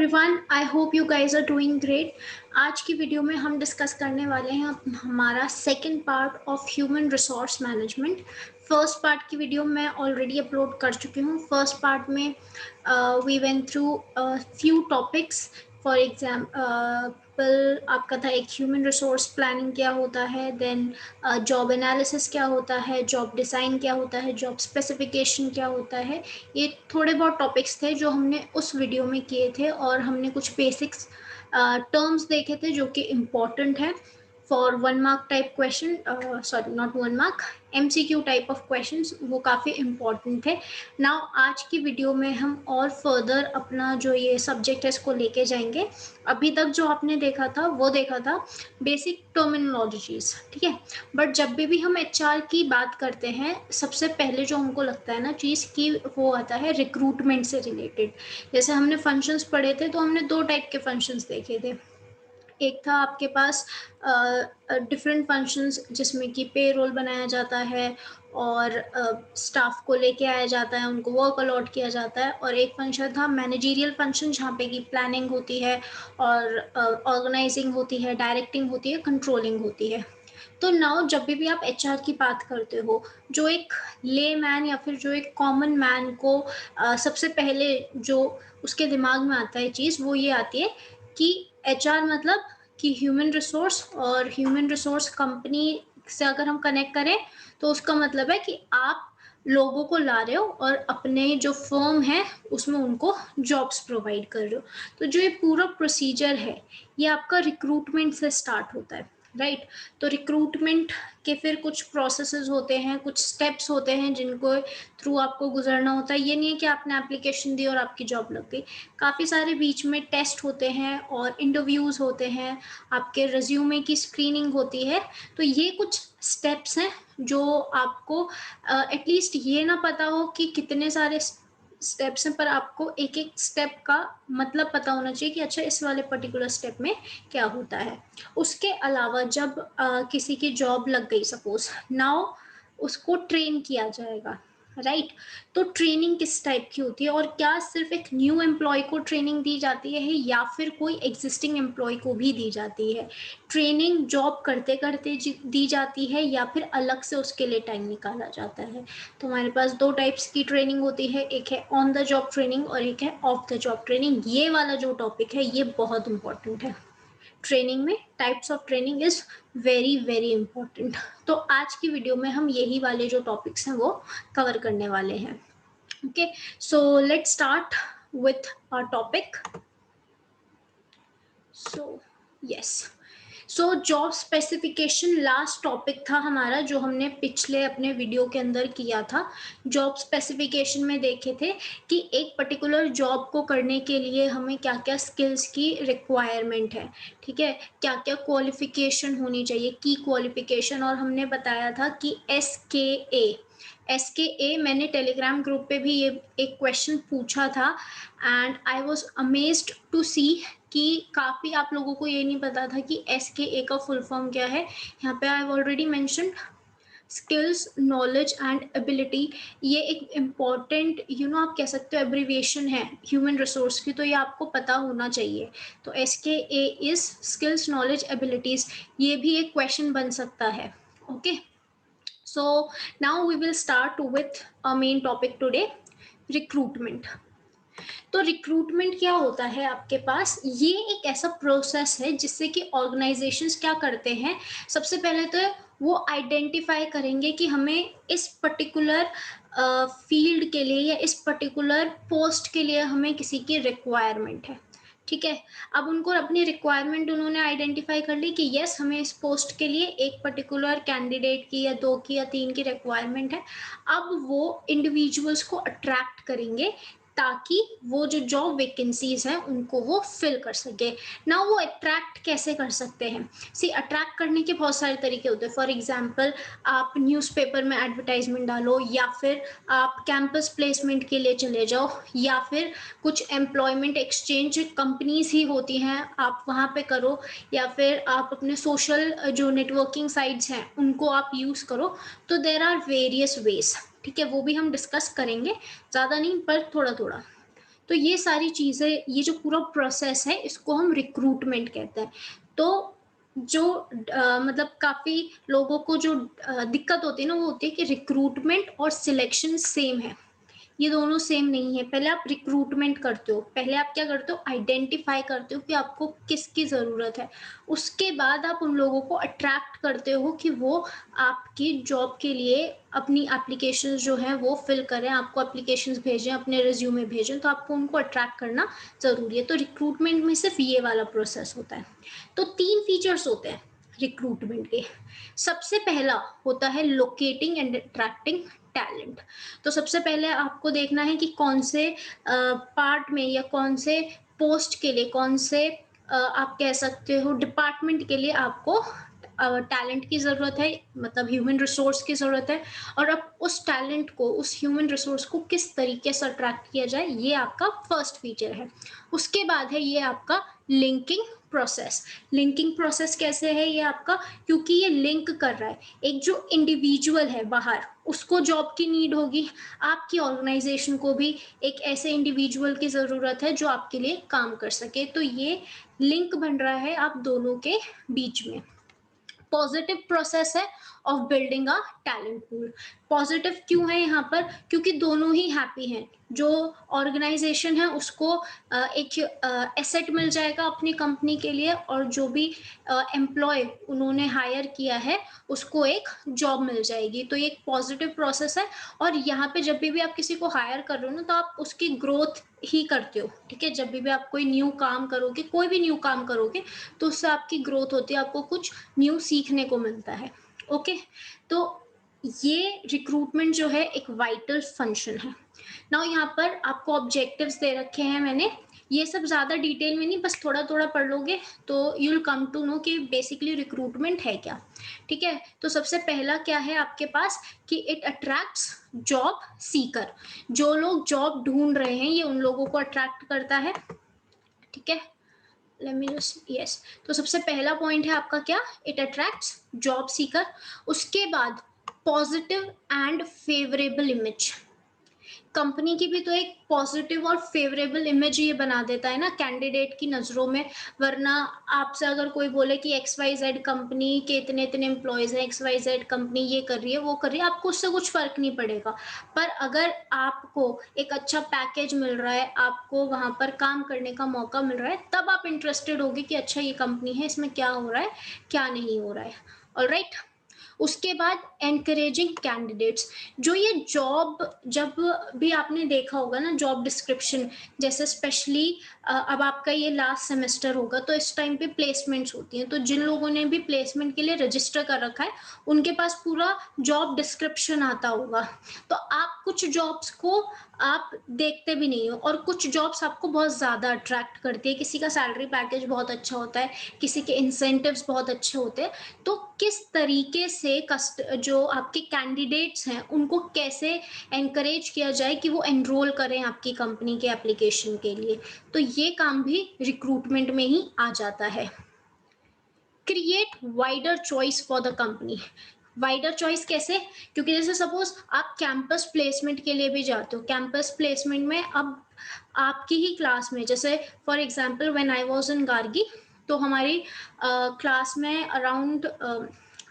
Everyone, I hope you guys are doing great. आज की video में हम डिस्कस करने वाले हैं हमारा second part of human resource management. First part की वीडियो मैं ऑलरेडी अपलोड कर चुकी हूँ। फर्स्ट पार्ट में we went through few topics. For example आपका था एक ह्यूमन रिसोर्स प्लानिंग क्या होता है, देन जॉब एनालिसिस क्या होता है, जॉब डिज़ाइन क्या होता है, जॉब स्पेसिफिकेशन क्या होता है। ये थोड़े बहुत टॉपिक्स थे जो हमने उस वीडियो में किए थे और हमने कुछ बेसिक्स टर्म्स देखे थे जो कि इम्पॉर्टेंट है for 1 mark type question, sorry not 1 mark, MCQ type of questions, वो काफ़ी इम्पॉर्टेंट थे। नाउ आज की वीडियो में हम और फर्दर अपना जो ये सब्जेक्ट है इसको लेके जाएंगे। अभी तक जो आपने देखा था वो देखा था बेसिक टर्मिनोलॉजीज, ठीक है। बट जब भी हम HR की बात करते हैं सबसे पहले जो हमको लगता है ना चीज़ की वो आता है रिक्रूटमेंट से रिलेटेड। जैसे हमने फंक्शंस पढ़े थे तो हमने 2 टाइप के फंक्शंस देखे थे। एक था आपके पास डिफरेंट फंक्शंस जिसमें कि पेरोल बनाया जाता है और स्टाफ को लेके आया जाता है, उनको वर्क अलॉट किया जाता है। और एक फंक्शन था मैनेजरियल फंक्शन जहाँ पे कि प्लानिंग होती है और ऑर्गेनाइजिंग होती है, डायरेक्टिंग होती है, कंट्रोलिंग होती है। तो नाउ जब भी आप HR की बात करते हो, जो एक ले मैन या फिर जो एक कॉमन मैन को सबसे पहले जो उसके दिमाग में आता है चीज़ वो ये आती है कि HR मतलब कि ह्यूमन रिसोर्स, और ह्यूमन रिसोर्स कंपनी से अगर हम कनेक्ट करें तो उसका मतलब है कि आप लोगों को ला रहे हो और अपने जो फर्म है उसमें उनको जॉब्स प्रोवाइड कर रहे हो। तो जो ये पूरा प्रोसीजर है ये आपका रिक्रूटमेंट से स्टार्ट होता है, राइट। तो रिक्रूटमेंट के फिर कुछ प्रोसेसेस होते हैं, कुछ स्टेप्स होते हैं जिनको थ्रू आपको गुजरना होता है। ये नहीं है कि आपने एप्लीकेशन दी और आपकी जॉब लग गई। काफ़ी सारे बीच में टेस्ट होते हैं और इंटरव्यूज़ होते हैं, आपके रिज्यूमे की स्क्रीनिंग होती है। तो ये कुछ स्टेप्स हैं जो आपको एटलीस्ट ये ना पता हो कि कितने सारे स्टेप्स हैं, पर आपको एक एक स्टेप का मतलब पता होना चाहिए कि अच्छा इस वाले पर्टिकुलर स्टेप में क्या होता है। उसके अलावा जब किसी की जॉब लग गई सपोज, नाउ उसको ट्रेन किया जाएगा, राइट। तो ट्रेनिंग किस टाइप की होती है और क्या सिर्फ एक न्यू एम्प्लॉय को ट्रेनिंग दी जाती है या फिर कोई एग्जिस्टिंग एम्प्लॉय को भी दी जाती है। ट्रेनिंग जॉब करते करते दी जाती है या फिर अलग से उसके लिए टाइम निकाला जाता है। तो हमारे पास 2 टाइप्स की ट्रेनिंग होती है, एक है ऑन द जॉब ट्रेनिंग और एक है ऑफ द जॉब ट्रेनिंग। ये वाला जो टॉपिक है ये बहुत इंपॉर्टेंट है। ट्रेनिंग में types of training is very very important. तो आज की वीडियो में हम यही वाले जो टॉपिक्स हैं वो कवर करने वाले हैं। Okay, so let's start with our topic. So yes, so job specification last topic था हमारा जो हमने पिछले अपने वीडियो के अंदर किया था। जॉब स्पेसिफिकेशन में देखे थे कि एक पर्टिकुलर जॉब को करने के लिए हमें क्या क्या स्किल्स की रिक्वायरमेंट है, ठीक है, क्या क्या क्वालिफिकेशन होनी चाहिए, की क्वालिफिकेशन। और हमने बताया था कि SKA मैंने टेलीग्राम ग्रुप पे भी ये एक क्वेश्चन पूछा था and I was amazed to see कि काफ़ी आप लोगों को ये नहीं पता था कि SKA का फुल फॉर्म क्या है। यहाँ पे I have already mentioned skills, knowledge and ability. ये एक इम्पॉर्टेंट आप कह सकते हो एब्रीविएशन है ह्यूमन रिसोर्स की, तो ये आपको पता होना चाहिए। तो SKA is skills, knowledge, abilities. ये भी एक क्वेश्चन बन सकता है। Okay, so now we will start with our main topic today, recruitment। तो रिक्रूटमेंट क्या होता है आपके पास, ये एक ऐसा प्रोसेस है जिससे कि ऑर्गेनाइजेशंस क्या करते हैं, सबसे पहले तो वो आइडेंटिफाई करेंगे कि हमें इस पर्टिकुलर फील्ड के लिए या इस पर्टिकुलर पोस्ट के लिए हमें किसी की रिक्वायरमेंट है, ठीक है। अब उनको अपनी रिक्वायरमेंट उन्होंने आइडेंटिफाई कर ली कि यस हमें इस पोस्ट के लिए एक पर्टिकुलर कैंडिडेट की या 2 की या 3 की रिक्वायरमेंट है। अब वो इंडिविजुअल्स को अट्रैक्ट करेंगे ताकि वो जो जॉब वैकेंसीज हैं उनको वो फिल कर सके। ना वो अट्रैक्ट कैसे कर सकते हैं, सी अट्रैक्ट करने के बहुत सारे तरीके होते हैं। फॉर एग्जांपल आप न्यूज़पेपर में एडवर्टाइजमेंट डालो, या फिर आप कैंपस प्लेसमेंट के लिए चले जाओ, या फिर कुछ एम्प्लॉयमेंट एक्सचेंज कंपनीज ही होती हैं आप वहाँ पे करो, या फिर आप अपने सोशल जो नेटवर्किंग साइट्स हैं उनको आप यूज़ करो। तो देर आर वेरियस वेज, ठीक है, वो भी हम डिस्कस करेंगे, ज़्यादा नहीं पर थोड़ा थोड़ा। तो ये सारी चीज़ें, ये जो पूरा प्रोसेस है इसको हम रिक्रूटमेंट कहते हैं। तो जो मतलब काफ़ी लोगों को जो दिक्कत होती है ना, वो होती है कि रिक्रूटमेंट और सिलेक्शन सेम है। ये दोनों सेम नहीं है। पहले आप रिक्रूटमेंट करते हो, पहले आप क्या करते हो, आइडेंटिफाई करते हो कि आपको किसकी ज़रूरत है। उसके बाद आप उन लोगों को अट्रैक्ट करते हो कि वो आपकी जॉब के लिए अपनी एप्लीकेशंस जो हैं वो फिल करें, आपको एप्लीकेशंस भेजें, अपने रिज्यूमे भेजें, तो आपको उनको अट्रैक्ट करना ज़रूरी है। तो रिक्रूटमेंट में सिर्फ ये वाला प्रोसेस होता है। तो 3 फीचर्स होते हैं रिक्रूटमेंट के। सबसे पहला होता है लोकेटिंग एंड अट्रैक्टिंग टैलेंट। तो सबसे पहले आपको देखना है कि कौन से पार्ट में या कौन से पोस्ट के लिए, कौन से आप कह सकते हो डिपार्टमेंट के लिए आपको टैलेंट की ज़रूरत है, मतलब ह्यूमन रिसोर्स की ज़रूरत है, और अब उस टैलेंट को, उस ह्यूमन रिसोर्स को किस तरीके से अट्रैक्ट किया जाए, ये आपका फर्स्ट फीचर है। उसके बाद है ये आपका लिंकिंग प्रोसेस। लिंकिंग प्रोसेस कैसे है ये आपका, क्योंकि ये लिंक कर रहा है एक जो इंडिविजुअल है बाहर, उसको जॉब की नीड होगी, आपकी ऑर्गेनाइजेशन को भी एक ऐसे इंडिविजुअल की ज़रूरत है जो आपके लिए काम कर सके। तो ये लिंक बन रहा है आप दोनों के बीच में। पॉजिटिव प्रोसेस है of building a talent pool. Positive क्यों है यहाँ पर, क्योंकि दोनों ही हैप्पी हैं। जो ऑर्गेनाइजेशन है उसको एक एसेट मिल जाएगा अपनी कंपनी के लिए, और जो भी एम्प्लॉय उन्होंने हायर किया है उसको एक जॉब मिल जाएगी। तो ये एक पॉजिटिव प्रोसेस है। और यहाँ पे जब भी आप किसी को हायर कर रहे हो ना, तो आप उसकी ग्रोथ ही करते हो, ठीक है। जब भी आप कोई न्यू काम करोगे, कोई भी न्यू काम करोगे, तो उससे आपकी ग्रोथ होती है, आपको कुछ न्यू सीखने को मिलता है। ओके, तो ये रिक्रूटमेंट जो है एक वाइटल फंक्शन है। नाउ यहाँ पर आपको ऑब्जेक्टिव्स दे रखे हैं मैंने, ये सब ज़्यादा डिटेल में नहीं, बस थोड़ा थोड़ा पढ़ लोगे तो you will come to know कि बेसिकली रिक्रूटमेंट है क्या। ठीक है, तो सबसे पहला क्या है आपके पास कि इट अट्रैक्ट्स जॉब सीकर। जो लोग जॉब ढूंढ रहे हैं ये उन लोगों को अट्रैक्ट करता है। ठीक है, लेट मी जस्ट यस। तो सबसे पहला पॉइंट है आपका क्या, इट अट्रैक्ट्स जॉब सीकर। उसके बाद positive and favourable image. Company की भी तो एक पॉजिटिव और फेवरेबल इमेज ये बना देता है ना कैंडिडेट की नज़रों में। वरना आपसे अगर कोई बोले कि एक्स वाई जेड कंपनी के इतने इतने एम्प्लॉयज़ हैं, एक्स वाई जेड कंपनी ये कर रही है वो कर रही है, आपको उससे कुछ फ़र्क नहीं पड़ेगा। पर अगर आपको एक अच्छा पैकेज मिल रहा है, आपको वहाँ पर काम करने का मौका मिल रहा है, तब आप इंटरेस्टेड होगे कि अच्छा ये कंपनी है, इसमें क्या हो रहा है क्या नहीं हो रहा है। ऑलराइट, उसके बाद एनकरेजिंग कैंडिडेट्स। जो ये जॉब, जब भी आपने देखा होगा ना जॉब डिस्क्रिप्शन, जैसे स्पेशली अब आपका ये लास्ट सेमेस्टर होगा तो इस टाइम पे प्लेसमेंट्स होती हैं। तो जिन लोगों ने भी प्लेसमेंट के लिए रजिस्टर कर रखा है उनके पास पूरा जॉब डिस्क्रिप्शन आता होगा। तो आप कुछ जॉब्स को आप देखते भी नहीं हो, और कुछ जॉब्स आपको बहुत ज़्यादा अट्रैक्ट करती है। किसी का सैलरी पैकेज बहुत अच्छा होता है, किसी के इंसेंटिव्स बहुत अच्छे होते हैं। तो किस तरीके से जो आपके कैंडिडेट्स हैं उनको कैसे एनकरेज किया जाए कि वो एनरोल करें आपकी कंपनी के एप्लीकेशन के लिए, तो ये काम भी रिक्रूटमेंट में ही आ जाता है। Create wider choice for the company. Wider choice कैसे, क्योंकि जैसे सपोज आप कैंपस प्लेसमेंट के लिए भी जाते हो, कैंपस प्लेसमेंट में अब आपकी ही क्लास में, जैसे for example when I was in Gargi, तो हमारी क्लास में अराउंड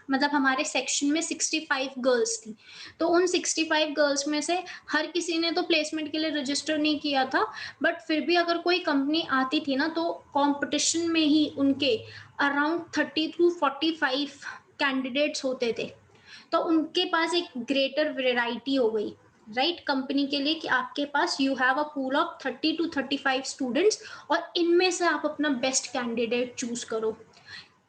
मतलब हमारे सेक्शन में 65 गर्ल्स थी। तो उन 65 गर्ल्स में से हर किसी ने तो प्लेसमेंट के लिए रजिस्टर नहीं किया था, बट फिर भी अगर कोई कंपनी आती थी ना तो कंपटीशन में ही उनके अराउंड 30 to 45 कैंडिडेट्स होते थे। तो उनके पास एक ग्रेटर वैरायटी हो गई, राइट, कंपनी के लिए, कि आपके पास you have a pool of 30 to 35 students, और इनमें से आप अपना बेस्ट कैंडिडेट चूज करो।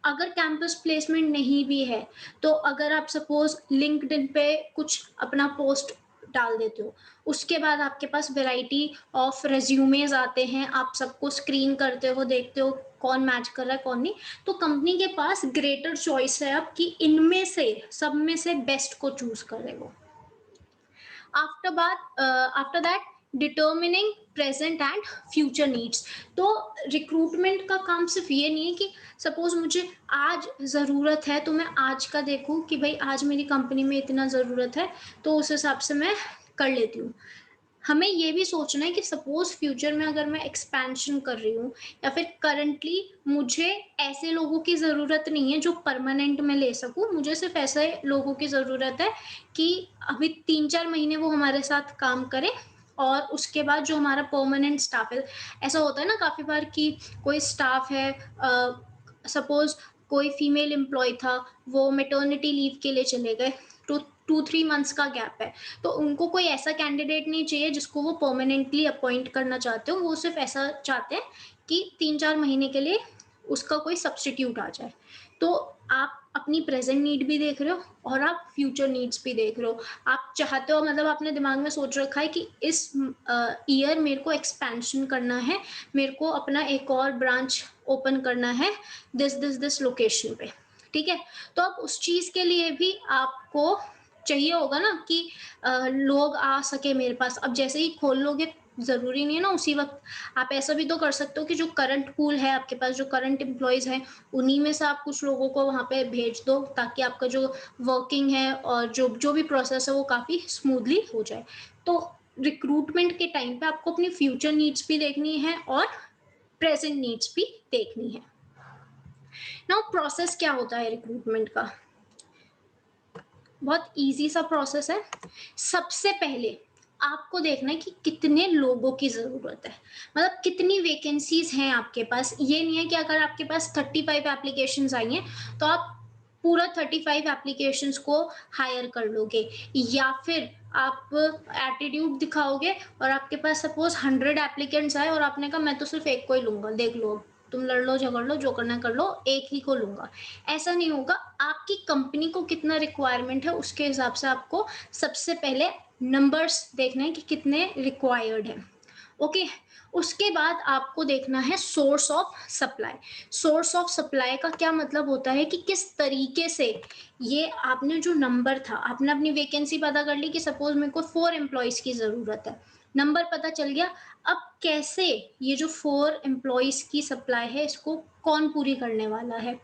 अगर कैंपस प्लेसमेंट नहीं भी है तो अगर आप सपोज लिंक्डइन पे कुछ अपना पोस्ट डाल देते हो, उसके बाद आपके पास वैरायटी ऑफ रेज्यूमेज आते हैं, आप सबको स्क्रीन करते हो, देखते हो कौन मैच कर रहा है कौन नहीं, तो कंपनी के पास ग्रेटर चॉइस है अब कि इनमें से सब में से बेस्ट को चूज करे वो। After that determining present and future needs. तो रिक्रूटमेंट का काम सिर्फ ये नहीं है कि सपोज मुझे आज ज़रूरत है तो मैं आज का देखूं कि भाई आज मेरी कंपनी में इतना ज़रूरत है तो उस हिसाब से मैं कर लेती हूँ। हमें ये भी सोचना है कि सपोज़ फ्यूचर में अगर मैं एक्सपेंशन कर रही हूँ या फिर करंटली मुझे ऐसे लोगों की ज़रूरत नहीं है जो परमानेंट मैं ले सकूँ, मुझे सिर्फ़ ऐसे लोगों की ज़रूरत है कि अभी 3-4 महीने वो हमारे साथ काम करें और उसके बाद जो हमारा परमानेंट स्टाफ है, ऐसा होता है ना काफ़ी बार कि कोई स्टाफ है, सपोज़ कोई फीमेल एम्प्लॉयी था, वो मैटरनिटी लीव के लिए चले गए, तो 2-3 मंथ्स का गैप है। तो उनको कोई ऐसा कैंडिडेट नहीं चाहिए जिसको वो परमानेंटली अपॉइंट करना चाहते हो, वो सिर्फ़ ऐसा चाहते हैं कि 3-4 महीने के लिए उसका कोई सब्स्टिट्यूट आ जाए। तो आप अपनी प्रेज़ेंट नीड भी देख रहे हो और आप फ्यूचर नीड्स भी देख रहे हो। आप चाहते हो, मतलब आपने दिमाग में सोच रखा है कि इस ईयर मेरे को एक्सपेंशन करना है, मेरे को अपना एक और ब्रांच ओपन करना है दिस लोकेशन पे, ठीक है? तो अब उस चीज़ के लिए भी आपको चाहिए होगा ना कि लोग आ सके मेरे पास। अब जैसे ही खोल लोगे, ज़रूरी नहीं है ना उसी वक़्त, आप ऐसा भी तो कर सकते हो कि जो करंट पूल है आपके पास, जो करंट एम्प्लॉइज़ हैं, उन्हीं में से आप कुछ लोगों को वहाँ पे भेज दो ताकि आपका जो वर्किंग है और जो जो भी प्रोसेस है वो काफ़ी स्मूथली हो जाए। तो रिक्रूटमेंट के टाइम पे आपको अपनी फ्यूचर नीड्स भी देखनी है और प्रेज़ेंट नीड्स भी देखनी है। नाउ प्रोसेस क्या होता है रिक्रूटमेंट का? बहुत ईज़ी सा प्रोसेस है। सबसे पहले आपको देखना है कि कितने लोगों की ज़रूरत है। मतलब कितनी वैकेंसीज़ हैं आपके पास। ये नहीं है कि अगर आपके पास 35 एप्लीकेशंस आई हैं, तो आप पूरा 35 एप्लीकेशंस को हायर कर लोगे, या फिर आप एटीट्यूड दिखाओगे और आपके पास सपोज़ 100 एप्लीकेंट्स आए और आपने कहा मैं तो सिर्फ़ एक को ही लूँगा, देख लो अब। तुम लड़ लो, झगड़ लो, जो करना है कर लो, एक ही को लूँगा। ऐसा नहीं होगा। आपकी कंपनी को कितना रिक्वायरमेंट है उसके हिसाब से आपको सबसे पहले नंबर्स देखने हैं कि कितने रिक्वायर्ड हैं। ओके, उसके बाद आपको देखना है source of supply. Source of supply का क्या मतलब होता है कि किस तरीके से ये आपने जो नंबर था, आपने अपनी वैकेंसी पता कर ली कि सपोज मेरे को 4 एम्प्लॉइज की ज़रूरत है, नंबर पता चल गया। अब कैसे ये जो 4 एम्प्लॉइज की सप्लाई है इसको कौन पूरी करने वाला है?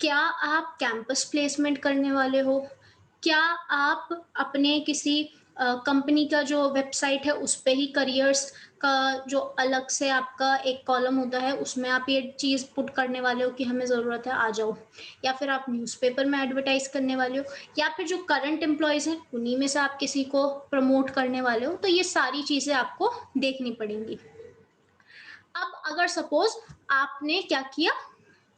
क्या आप कैंपस प्लेसमेंट करने वाले हो? क्या आप अपने किसी कंपनी का जो वेबसाइट है उस पे ही करियर्स का जो अलग से आपका एक कॉलम होता है उसमें आप ये चीज़ पुट करने वाले हो कि हमें ज़रूरत है, आ जाओ? या फिर आप न्यूज़पेपर में एडवर्टाइज़ करने वाले हो, या फिर जो करंट एम्प्लॉइज़ हैं उन्हीं में से आप किसी को प्रमोट करने वाले हो? तो ये सारी चीज़ें आपको देखनी पड़ेंगी। अब अगर सपोज़ आपने क्या किया,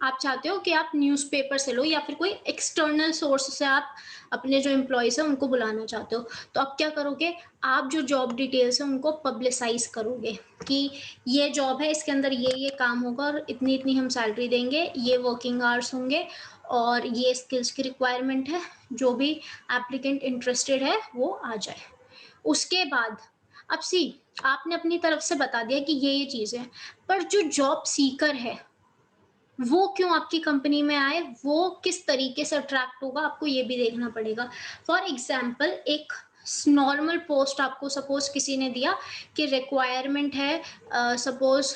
आप चाहते हो कि आप न्यूज़पेपर से लो या फिर कोई एक्सटर्नल सोर्स से आप अपने जो एम्प्लॉइज़ हैं उनको बुलाना चाहते हो। तो आप क्या करोगे, आप जो जॉब डिटेल्स हैं उनको पब्लिसाइज़ करोगे कि ये जॉब है, इसके अंदर ये काम होगा और इतनी-इतनी हम सैलरी देंगे, ये वर्किंग आवर्स होंगे और ये स्किल्स की रिक्वायरमेंट है। जो भी एप्लीकेंट इंटरेस्टेड है वो आ जाए। उसके बाद अब सी आपने अपनी तरफ से बता दिया कि ये चीज़ है, पर जो जॉब सीकर है वो क्यों आपकी कंपनी में आए, वो किस तरीके से अट्रैक्ट होगा, आपको ये भी देखना पड़ेगा। फॉर एग्ज़ाम्पल एक नॉर्मल पोस्ट आपको सपोज़ किसी ने दिया कि रिक्वायरमेंट है सपोज़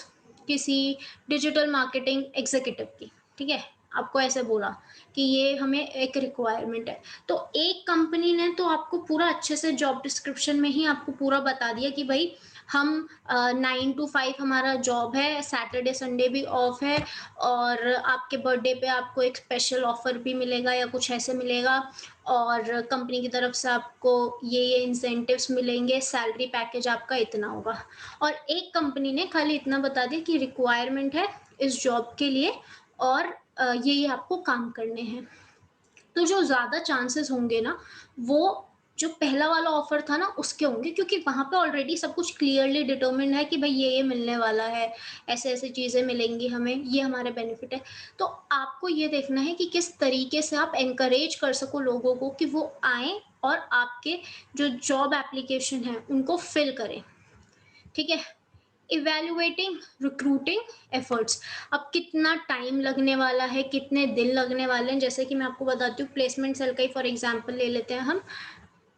किसी डिजिटल मार्केटिंग एग्ज़ीक्यूटिव की, ठीक है? आपको ऐसे बोला कि ये हमें एक रिक्वायरमेंट है। तो एक कंपनी ने तो आपको पूरा अच्छे से जॉब डिस्क्रिप्शन में ही आपको पूरा बता दिया कि भई हम 9 टू 5 हमारा जॉब है, सैटरडे संडे भी ऑफ है और आपके बर्थडे पे आपको एक स्पेशल ऑफर भी मिलेगा या कुछ ऐसे मिलेगा और कंपनी की तरफ से आपको ये इंसेंटिव्स मिलेंगे, सैलरी पैकेज आपका इतना होगा। और एक कंपनी ने खाली इतना बता दिया कि रिक्वायरमेंट है इस जॉब के लिए और ये आपको काम करने हैं। तो जो ज़्यादा चांसेस होंगे ना, वो जो पहला वाला ऑफ़र था ना उसके होंगे, क्योंकि वहाँ पे ऑलरेडी सब कुछ क्लियरली डिटरमिन्ड है कि भई ये मिलने वाला है, ऐसे-ऐसे चीज़ें मिलेंगी हमें, ये हमारे बेनिफिट है। तो आपको ये देखना है कि किस तरीके से आप एनकरेज कर सको लोगों को कि वो आएँ और आपके जो जॉब एप्लीकेशन है उनको फिल करें, ठीक है? Evaluating recruiting efforts. अब कितना टाइम लगने वाला है, कितने दिन लगने वाले हैं, जैसे कि मैं आपको बताती हूँ प्लेसमेंट सेल का ही फॉर एग्जांपल ले लेते हैं हम।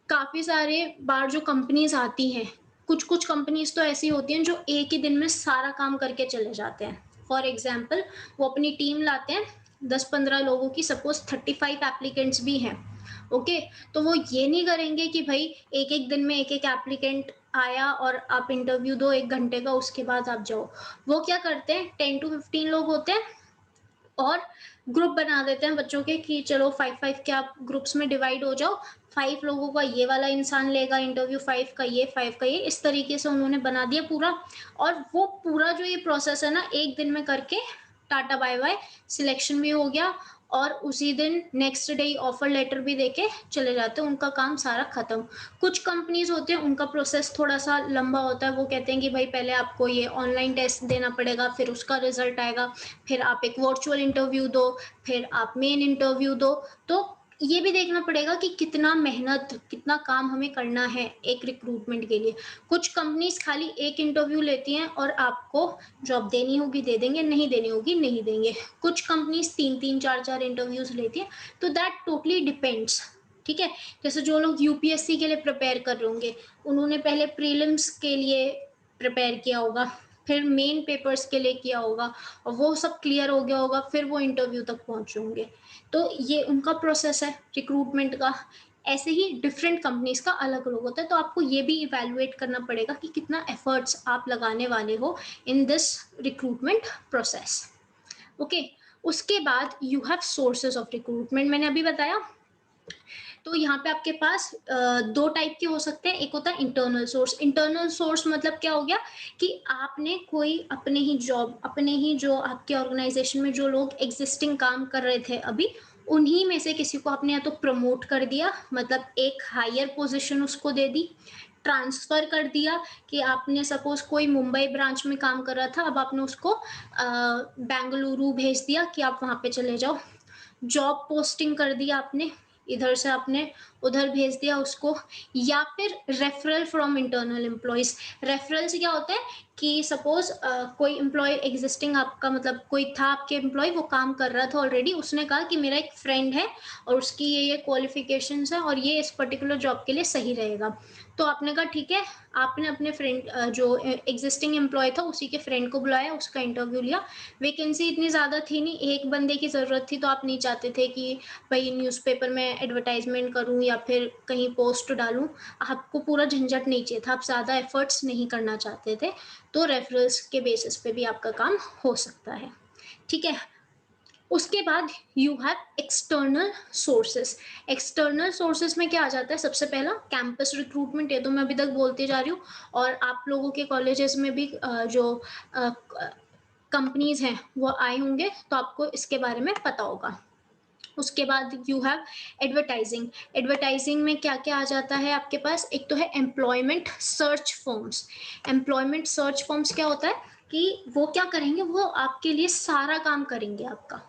काफ़ी सारे बार जो कंपनीज़ आती हैं, कुछ-कुछ कंपनीज़ तो ऐसी होती हैं जो एक ही दिन में सारा काम करके चले जाते हैं। फॉर एग्जांपल वो अपनी टीम लाते हैं 10-15 लोगों की, सपोज़ 35 एप्लीकेंट्स भी हैं, ओके? तो वो ये नहीं करेंगे कि भई एक-एक दिन में एक-एक एप्लीकेंट आया और आप इंटरव्यू दो 1 घंटे का, उसके बाद आप जाओ। वो क्या करते हैं, 10 टू 15 लोग होते हैं और ग्रुप बना देते हैं बच्चों के कि चलो 5-5 के आप ग्रुप्स में डिवाइड हो जाओ। 5 लोगों का ये वाला इंसान लेगा इंटरव्यू, 5 का ये, 5 का ये, इस तरीके से उन्होंने बना दिया पूरा। और वो पूरा जो ये प्रोसेस है ना, 1 दिन में करके टाटा बाय बाय, सिलेक्शन भी हो गया और उसी दिन नेक्स्ट डे ऑफर लेटर भी देके चले जाते हैं, उनका काम सारा खत्म। कुछ कंपनीज होते हैं उनका प्रोसेस थोड़ा सा लंबा होता है, वो कहते हैं कि भाई पहले आपको ये ऑनलाइन टेस्ट देना पड़ेगा, फिर उसका रिजल्ट आएगा, फिर आप एक वर्चुअल इंटरव्यू दो, फिर आप मेन इंटरव्यू दो। तो ये भी देखना पड़ेगा कि कितना मेहनत, कितना काम हमें करना है एक रिक्रूटमेंट के लिए। कुछ कंपनीज खाली एक इंटरव्यू लेती हैं और आपको जॉब देनी होगी दे देंगे, नहीं देनी होगी नहीं देंगे। कुछ कंपनीज 3-3 4-4 इंटरव्यूज लेती हैं, तो दैट टोटली डिपेंड्स। ठीक है, जैसे जो लोग यूपीएससी के लिए प्रिपेयर कर रहे होंगे, उन्होंने पहले प्रीलिम्स के लिए प्रिपेयर किया होगा, फिर मेन पेपर्स के लिए किया होगा और वो सब क्लियर हो गया होगा, फिर वो इंटरव्यू तक पहुंचे होंगे। तो ये उनका प्रोसेस है रिक्रूटमेंट का। ऐसे ही डिफरेंट कंपनीज का अलग अलग होता है, तो आपको ये भी इवेलुएट करना पड़ेगा कि कितना एफर्ट्स आप लगाने वाले हो in this recruitment process. Okay, उसके बाद you have sources of recruitment, मैंने अभी बताया। तो यहाँ पे आपके पास 2 टाइप के हो सकते हैं। एक होता है इंटरनल सोर्स। इंटरनल सोर्स मतलब क्या हो गया कि आपने कोई अपने ही जॉब, अपने ही जो आपके ऑर्गेनाइजेशन में जो लोग एग्जिस्टिंग काम कर रहे थे अभी, उन्हीं में से किसी को आपने या तो प्रमोट कर दिया, मतलब एक हायर पोजीशन उसको दे दी, ट्रांसफर कर दिया कि आपने सपोज कोई मुंबई ब्रांच में काम कर रहा था, अब आपने उसको बेंगलुरु भेज दिया कि आप वहां पे चले जाओ। जॉब पोस्टिंग कर दिया आपने, इधर से आपने उधर भेज दिया उसको। या फिर referral from internal employees. Referral से क्या होता है कि सपोज कोई एम्प्लॉय एग्जिस्टिंग आपका, मतलब कोई था आपके एम्प्लॉय, वो काम कर रहा था ऑलरेडी, उसने कहा कि मेरा एक फ्रेंड है और उसकी ये क्वालिफिकेशंस है और ये इस पर्टिकुलर जॉब के लिए सही रहेगा। तो आपने कहा ठीक है, आपने अपने फ्रेंड जो एग्जिस्टिंग एम्प्लॉय था उसी के फ्रेंड को बुलाया, उसका इंटरव्यू लिया। वैकेंसी इतनी ज़्यादा थी नहीं, एक बंदे की ज़रूरत थी, तो आप नहीं चाहते थे कि भाई न्यूज़पेपर में एडवर्टाइजमेंट करूं या फिर कहीं पोस्ट डालूं। आपको पूरा झंझट नहीं चाहिए था, आप ज़्यादा एफर्ट्स नहीं करना चाहते थे। तो रेफरल्स के बेसिस पे भी आपका काम हो सकता है। ठीक है, उसके बाद you have external sources. External sources में क्या आ जाता है, सबसे पहला कैंपस रिक्रूटमेंट। ये तो मैं अभी तक बोलती जा रही हूँ और आप लोगों के कॉलेजेस में भी जो कंपनीज हैं वो आए होंगे, तो आपको इसके बारे में पता होगा। उसके बाद यू हैव एडवर्टाइजिंग। एडवर्टाइजिंग में क्या क्या आ जाता है आपके पास, एक तो है employment search forms. Employment search forms क्या होता है कि वो क्या करेंगे, वो आपके लिए सारा काम करेंगे आपका।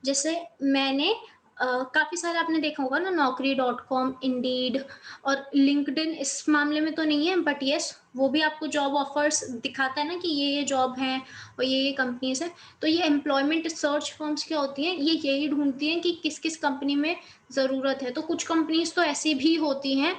जैसे मैंने काफ़ी सारे आपने देखा होगा ना, naukri.com, इंडीड और लिंक्डइन इस मामले में तो नहीं है, बट येस वो भी आपको जॉब ऑफर्स दिखाता है ना कि ये जॉब हैं और ये कंपनीज हैं। तो ये एम्प्लॉयमेंट सर्च फर्म्स क्या होती हैं, ये यही ढूंढती हैं कि किस किस कंपनी में ज़रूरत है। तो कुछ कंपनीज तो ऐसी भी होती हैं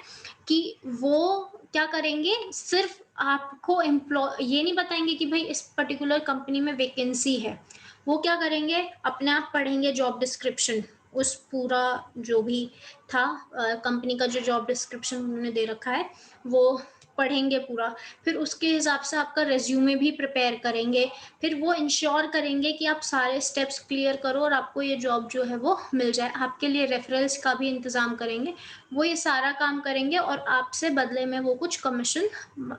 कि वो क्या करेंगे, सिर्फ आपको एम्प्लॉय ये नहीं बताएंगे कि भाई इस पर्टिकुलर कंपनी में वैकेंसी है। वो क्या करेंगे, अपने आप पढ़ेंगे जॉब डिस्क्रिप्शन, उस पूरा जो भी था कंपनी का जो जॉब डिस्क्रिप्शन उन्होंने दे रखा है वो पढ़ेंगे पूरा। फिर उसके हिसाब से आपका रेज्यूमे भी प्रिपेयर करेंगे। फिर वो इंश्योर करेंगे कि आप सारे स्टेप्स क्लियर करो और आपको ये जॉब जो है वो मिल जाए। आपके लिए रेफरेंस का भी इंतज़ाम करेंगे। वो ये सारा काम करेंगे और आपसे बदले में वो कुछ कमीशन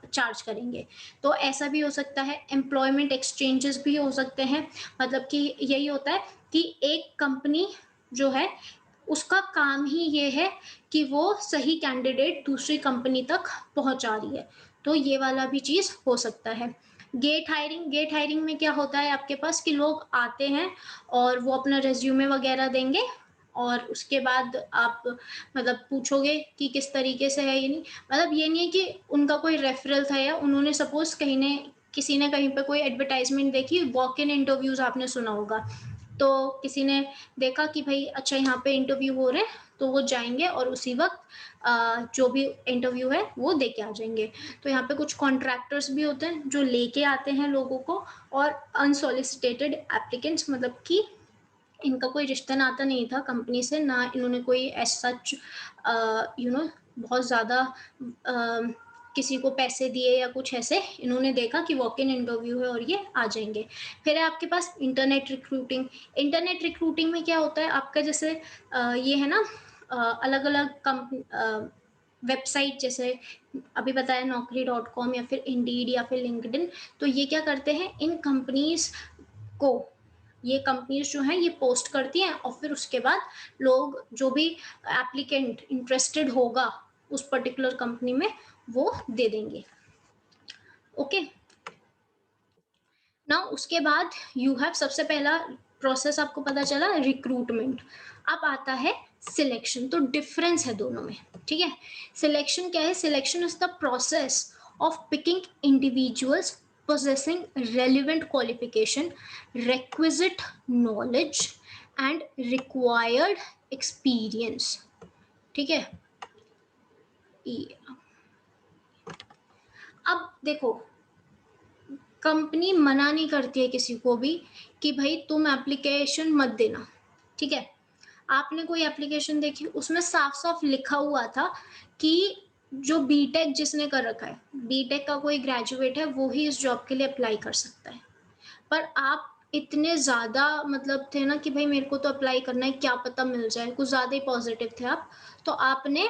चार्ज करेंगे। तो ऐसा भी हो सकता है। एम्प्लॉयमेंट एक्सचेंजेस भी हो सकते हैं, मतलब कि यही होता है कि एक कंपनी जो है उसका काम ही ये है कि वो सही कैंडिडेट दूसरी कंपनी तक पहुंचा रही है। तो ये वाला भी चीज़ हो सकता है। Gate hiring. गेट हायरिंग में क्या होता है आपके पास कि लोग आते हैं और वो अपना रेज्यूमे वगैरह देंगे और उसके बाद आप मतलब पूछोगे कि किस तरीके से है। ये नहीं, मतलब ये नहीं है कि उनका कोई रेफरल था या उन्होंने सपोज कहीं ने किसी ने कहीं पे कोई एडवर्टाइजमेंट देखी, वॉक इन इंटरव्यूज आपने सुना होगा, तो किसी ने देखा कि भाई अच्छा यहाँ पे इंटरव्यू हो रहे हैं, तो वो जाएंगे और उसी वक्त जो भी इंटरव्यू है वो दे के आ जाएंगे। तो यहाँ पे कुछ कॉन्ट्रैक्टर्स भी होते हैं जो लेके आते हैं लोगों को, और अनसॉलिसिटेटेड एप्लीकेंट्स, मतलब कि इनका कोई रिश्ता नाता नहीं था कंपनी से, ना इन्होंने कोई एज सच बहुत ज़्यादा किसी को पैसे दिए या कुछ ऐसे, इन्होंने देखा कि वॉक इन इंटरव्यू है और ये आ जाएंगे। फिर है आपके पास इंटरनेट रिक्रूटिंग। इंटरनेट रिक्रूटिंग में क्या होता है आपका, जैसे ये है ना, अलग अलग वेबसाइट, जैसे अभी बताया Naukri.com या फिर इंडीड या फिर लिंक्डइन। तो ये क्या करते हैं, इन कंपनीज को, ये कंपनीज जो हैं ये पोस्ट करती हैं और फिर उसके बाद लोग, जो भी एप्लीकेंट इंटरेस्टेड होगा उस पर्टिकुलर कंपनी में, वो दे देंगे। ओके ना, उसके बाद यू हैव, सबसे पहला प्रोसेस आपको पता चला रिक्रूटमेंट। अब आता है सिलेक्शन। तो डिफरेंस है दोनों में, ठीक है। सिलेक्शन क्या है? Selection is the process of picking individuals possessing relevant qualification, requisite knowledge and required experience, ठीक है। अब देखो, कंपनी मना नहीं करती है किसी को भी कि भाई तुम एप्लीकेशन मत देना, ठीक है। आपने कोई एप्लीकेशन देखी, उसमें साफ साफ लिखा हुआ था कि जो बीटेक जिसने कर रखा है, बीटेक का कोई ग्रेजुएट है, वो ही इस जॉब के लिए अप्लाई कर सकता है। पर आप इतने ज़्यादा मतलब थे ना कि भाई मेरे को तो अप्लाई करना है, क्या पता मिल जाए, कुछ ज़्यादा ही पॉजिटिव थे आप, तो आपने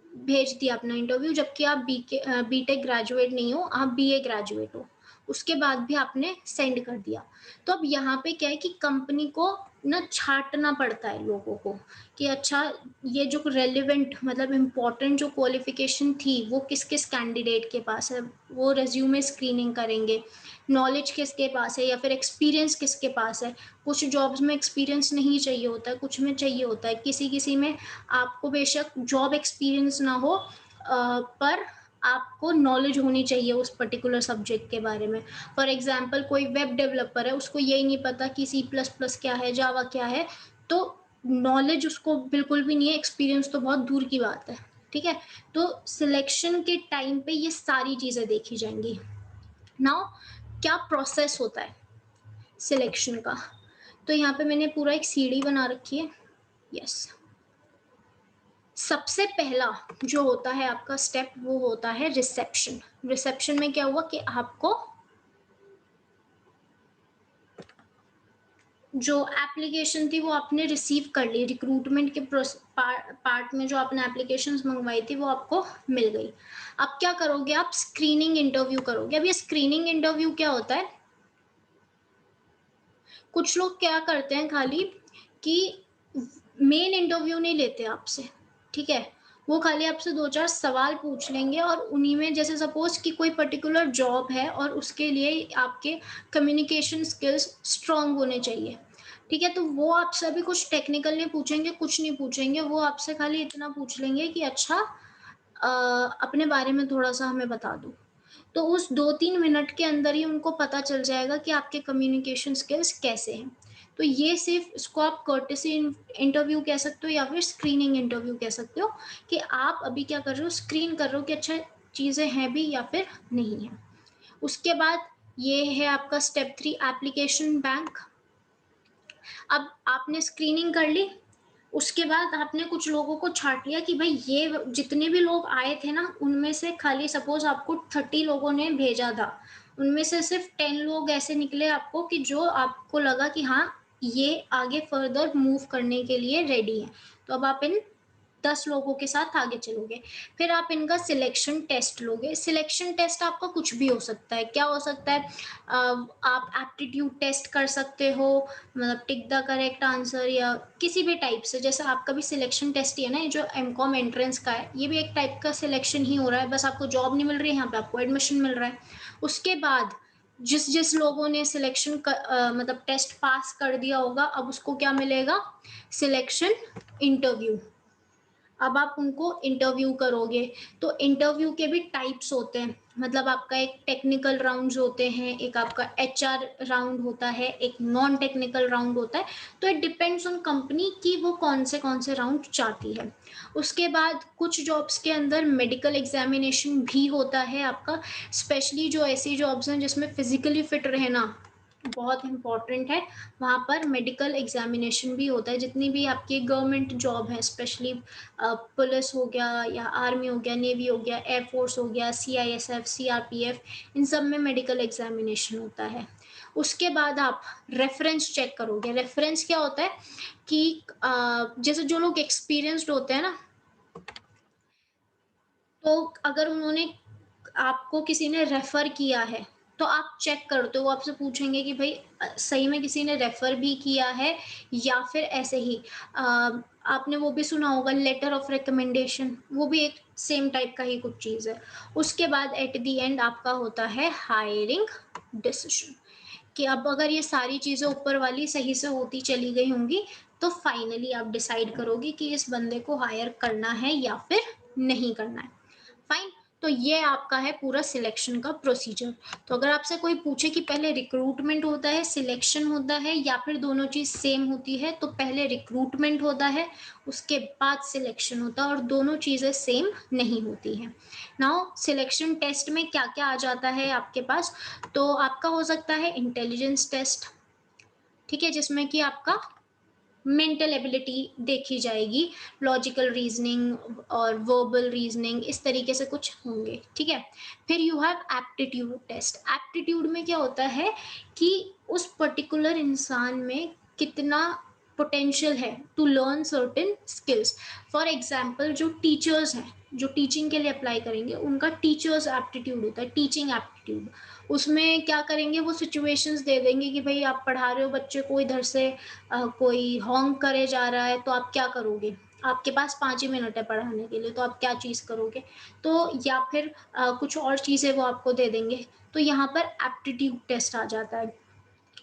भेज दिया अपना इंटरव्यू, जबकि आप बीटेक ग्रेजुएट नहीं हो, आप बीए ग्रेजुएट हो। उसके बाद भी आपने सेंड कर दिया। तो अब यहाँ पे क्या है कि कंपनी को ना छांटना पड़ता है लोगों को कि अच्छा, ये जो रेलिवेंट मतलब इम्पोर्टेंट जो क्वालिफिकेशन थी वो किस किस कैंडिडेट के पास है, वो रेज्यूमे स्क्रीनिंग करेंगे, नॉलेज किसके पास है या फिर एक्सपीरियंस किसके पास है। कुछ जॉब्स में एक्सपीरियंस नहीं चाहिए होता है, कुछ में चाहिए होता है, किसी किसी में आपको बेशक जॉब एक्सपीरियंस ना हो, पर आपको नॉलेज होनी चाहिए उस पर्टिकुलर सब्जेक्ट के बारे में। फॉर एग्जांपल कोई वेब डेवलपर है, उसको यही नहीं पता कि C++ क्या है, जावा क्या है, तो नॉलेज उसको बिल्कुल भी नहीं है, एक्सपीरियंस तो बहुत दूर की बात है, ठीक है। तो सिलेक्शन के टाइम पे ये सारी चीज़ें देखी जाएंगी। नाउ क्या प्रोसेस होता है सिलेक्शन का, तो यहाँ पे मैंने पूरा एक सीढ़ी बना रखी है। यस, सबसे पहला जो होता है आपका स्टेप, वो होता है रिसेप्शन। रिसेप्शन में क्या हुआ कि आपको जो एप्लीकेशन थी वो आपने रिसीव कर ली, रिक्रूटमेंट के पार्ट में जो आपने एप्लीकेशंस मंगवाई थी वो आपको मिल गई। अब क्या करोगे आप? स्क्रीनिंग इंटरव्यू करोगे। अब ये स्क्रीनिंग इंटरव्यू क्या होता है, कुछ लोग क्या करते हैं खाली कि मेन इंटरव्यू नहीं लेते आपसे, ठीक है, वो खाली आपसे 2-4 सवाल पूछ लेंगे और उन्हीं में, जैसे सपोज कि कोई पर्टिकुलर जॉब है और उसके लिए आपके कम्युनिकेशन स्किल्स स्ट्रांग होने चाहिए, ठीक है, तो वो आपसे अभी कुछ टेक्निकल नहीं पूछेंगे, कुछ नहीं पूछेंगे, वो आपसे खाली इतना पूछ लेंगे कि अच्छा अपने बारे में थोड़ा सा हमें बता दो। तो उस 2-3 मिनट के अंदर ही उनको पता चल जाएगा कि आपके कम्युनिकेशन स्किल्स कैसे हैं। तो ये सिर्फ, इसको आप कर्टेसी इंटरव्यू कह सकते हो या फिर स्क्रीनिंग इंटरव्यू कह सकते हो, कि आप अभी क्या कर रहे हो, स्क्रीन कर रहे हो कि अच्छा चीज़ें हैं भी या फिर नहीं है। उसके बाद ये है आपका स्टेप 3, एप्लीकेशन बैंक। अब आपने स्क्रीनिंग कर ली, उसके बाद आपने कुछ लोगों को छांट लिया कि भाई ये जितने भी लोग आए थे ना, उनमें से खाली सपोज आपको 30 लोगों ने भेजा था, उनमें से सिर्फ 10 लोग ऐसे निकले आपको कि जो आपको लगा कि हाँ ये आगे फर्दर मूव करने के लिए रेडी है, तो अब आप इन 10 लोगों के साथ आगे चलोगे। फिर आप इनका सिलेक्शन टेस्ट लोगे। सिलेक्शन टेस्ट आपका कुछ भी हो सकता है। क्या हो सकता है? आप एप्टीट्यूड टेस्ट कर सकते हो, मतलब टिक द करेक्ट आंसर, या किसी भी टाइप से, जैसे आपका भी सिलेक्शन टेस्ट ही है ना, ये जो एमकॉम एंट्रेंस का है, ये भी एक टाइप का सिलेक्शन ही हो रहा है, बस आपको जॉब नहीं मिल रही है, यहाँ पे आपको एडमिशन मिल रहा है। उसके बाद जिस जिस लोगों ने सिलेक्शन मतलब टेस्ट पास कर दिया होगा, अब उसको क्या मिलेगा? Selection interview. अब आप उनको इंटरव्यू करोगे, तो इंटरव्यू के भी टाइप्स होते हैं, मतलब आपका एक टेक्निकल राउंड्स होते हैं, एक आपका HR राउंड होता है, एक नॉन टेक्निकल राउंड होता है। तो इट डिपेंड्स ऑन कंपनी कि वो कौन से राउंड चाहती है। उसके बाद कुछ जॉब्स के अंदर मेडिकल एग्जामिनेशन भी होता है आपका, स्पेशली जो ऐसी जॉब्स हैं जिसमें फिजिकली फिट रहना बहुत इम्पोर्टेंट है। वहाँ पर मेडिकल एग्जामिनेशन भी होता है। जितनी भी आपकी गवर्नमेंट जॉब है, स्पेशली पुलिस हो गया या आर्मी हो गया, नेवी हो गया, एयरफोर्स हो गया, सीआईएसएफ, सीआरपीएफ, इन सब में मेडिकल एग्जामिनेशन होता है। उसके बाद आप रेफरेंस चेक करोगे। रेफरेंस क्या होता है कि जैसे जो लोग एक्सपीरियंस्ड होते हैं ना, तो अगर उन्होंने आपको किसी ने रेफ़र किया है, तो आप चेक करते हो, वो आपसे पूछेंगे कि भई सही में किसी ने रेफ़र भी किया है या फिर ऐसे ही। आपने वो भी सुना होगा लेटर ऑफ रिकमेंडेशन, वो भी एक सेम टाइप का ही कुछ चीज़ है। उसके बाद एट द एंड आपका होता है हायरिंग डिसीज़न, कि अब अगर ये सारी चीज़ें ऊपर वाली सही से होती चली गई होंगी, तो फाइनली आप डिसाइड करोगे कि इस बंदे को हायर करना है या फिर नहीं करना है। फाइन। तो ये आपका है पूरा सिलेक्शन का प्रोसीजर। तो अगर आपसे कोई पूछे कि पहले रिक्रूटमेंट होता है, सिलेक्शन होता है या फिर दोनों चीज़ सेम होती है, तो पहले रिक्रूटमेंट होता है, उसके बाद सिलेक्शन होता है, और दोनों चीज़ें सेम नहीं होती हैं। नाउ सिलेक्शन टेस्ट में क्या-क्या आ जाता है आपके पास? तो आपका हो सकता है इंटेलिजेंस टेस्ट, ठीक है? जिसमें कि आपका मेंटल एबिलिटी देखी जाएगी, लॉजिकल रीजनिंग और वर्बल रीजनिंग, इस तरीके से कुछ होंगे, ठीक है? फिर you have aptitude test. Aptitude में क्या होता है कि उस पर्टिकुलर इंसान में कितना पोटेंशियल है to learn certain skills. For example जो टीचर्स हैं, जो टीचिंग के लिए अप्लाई करेंगे, उनका टीचर्स एप्टीट्यूड होता है, टीचिंग एप्टीट्यूड। उसमें क्या करेंगे, वो सिचुएशंस दे देंगे कि भाई आप पढ़ा रहे हो बच्चे को, इधर से कोई हॉन्ग करे जा रहा है, तो आप क्या करोगे? आपके पास 5 ही मिनट है पढ़ाने के लिए, तो आप क्या चीज़ करोगे? तो या फिर कुछ और चीज़ें वो आपको दे देंगे। तो यहाँ पर एप्टीट्यूड टेस्ट आ जाता है।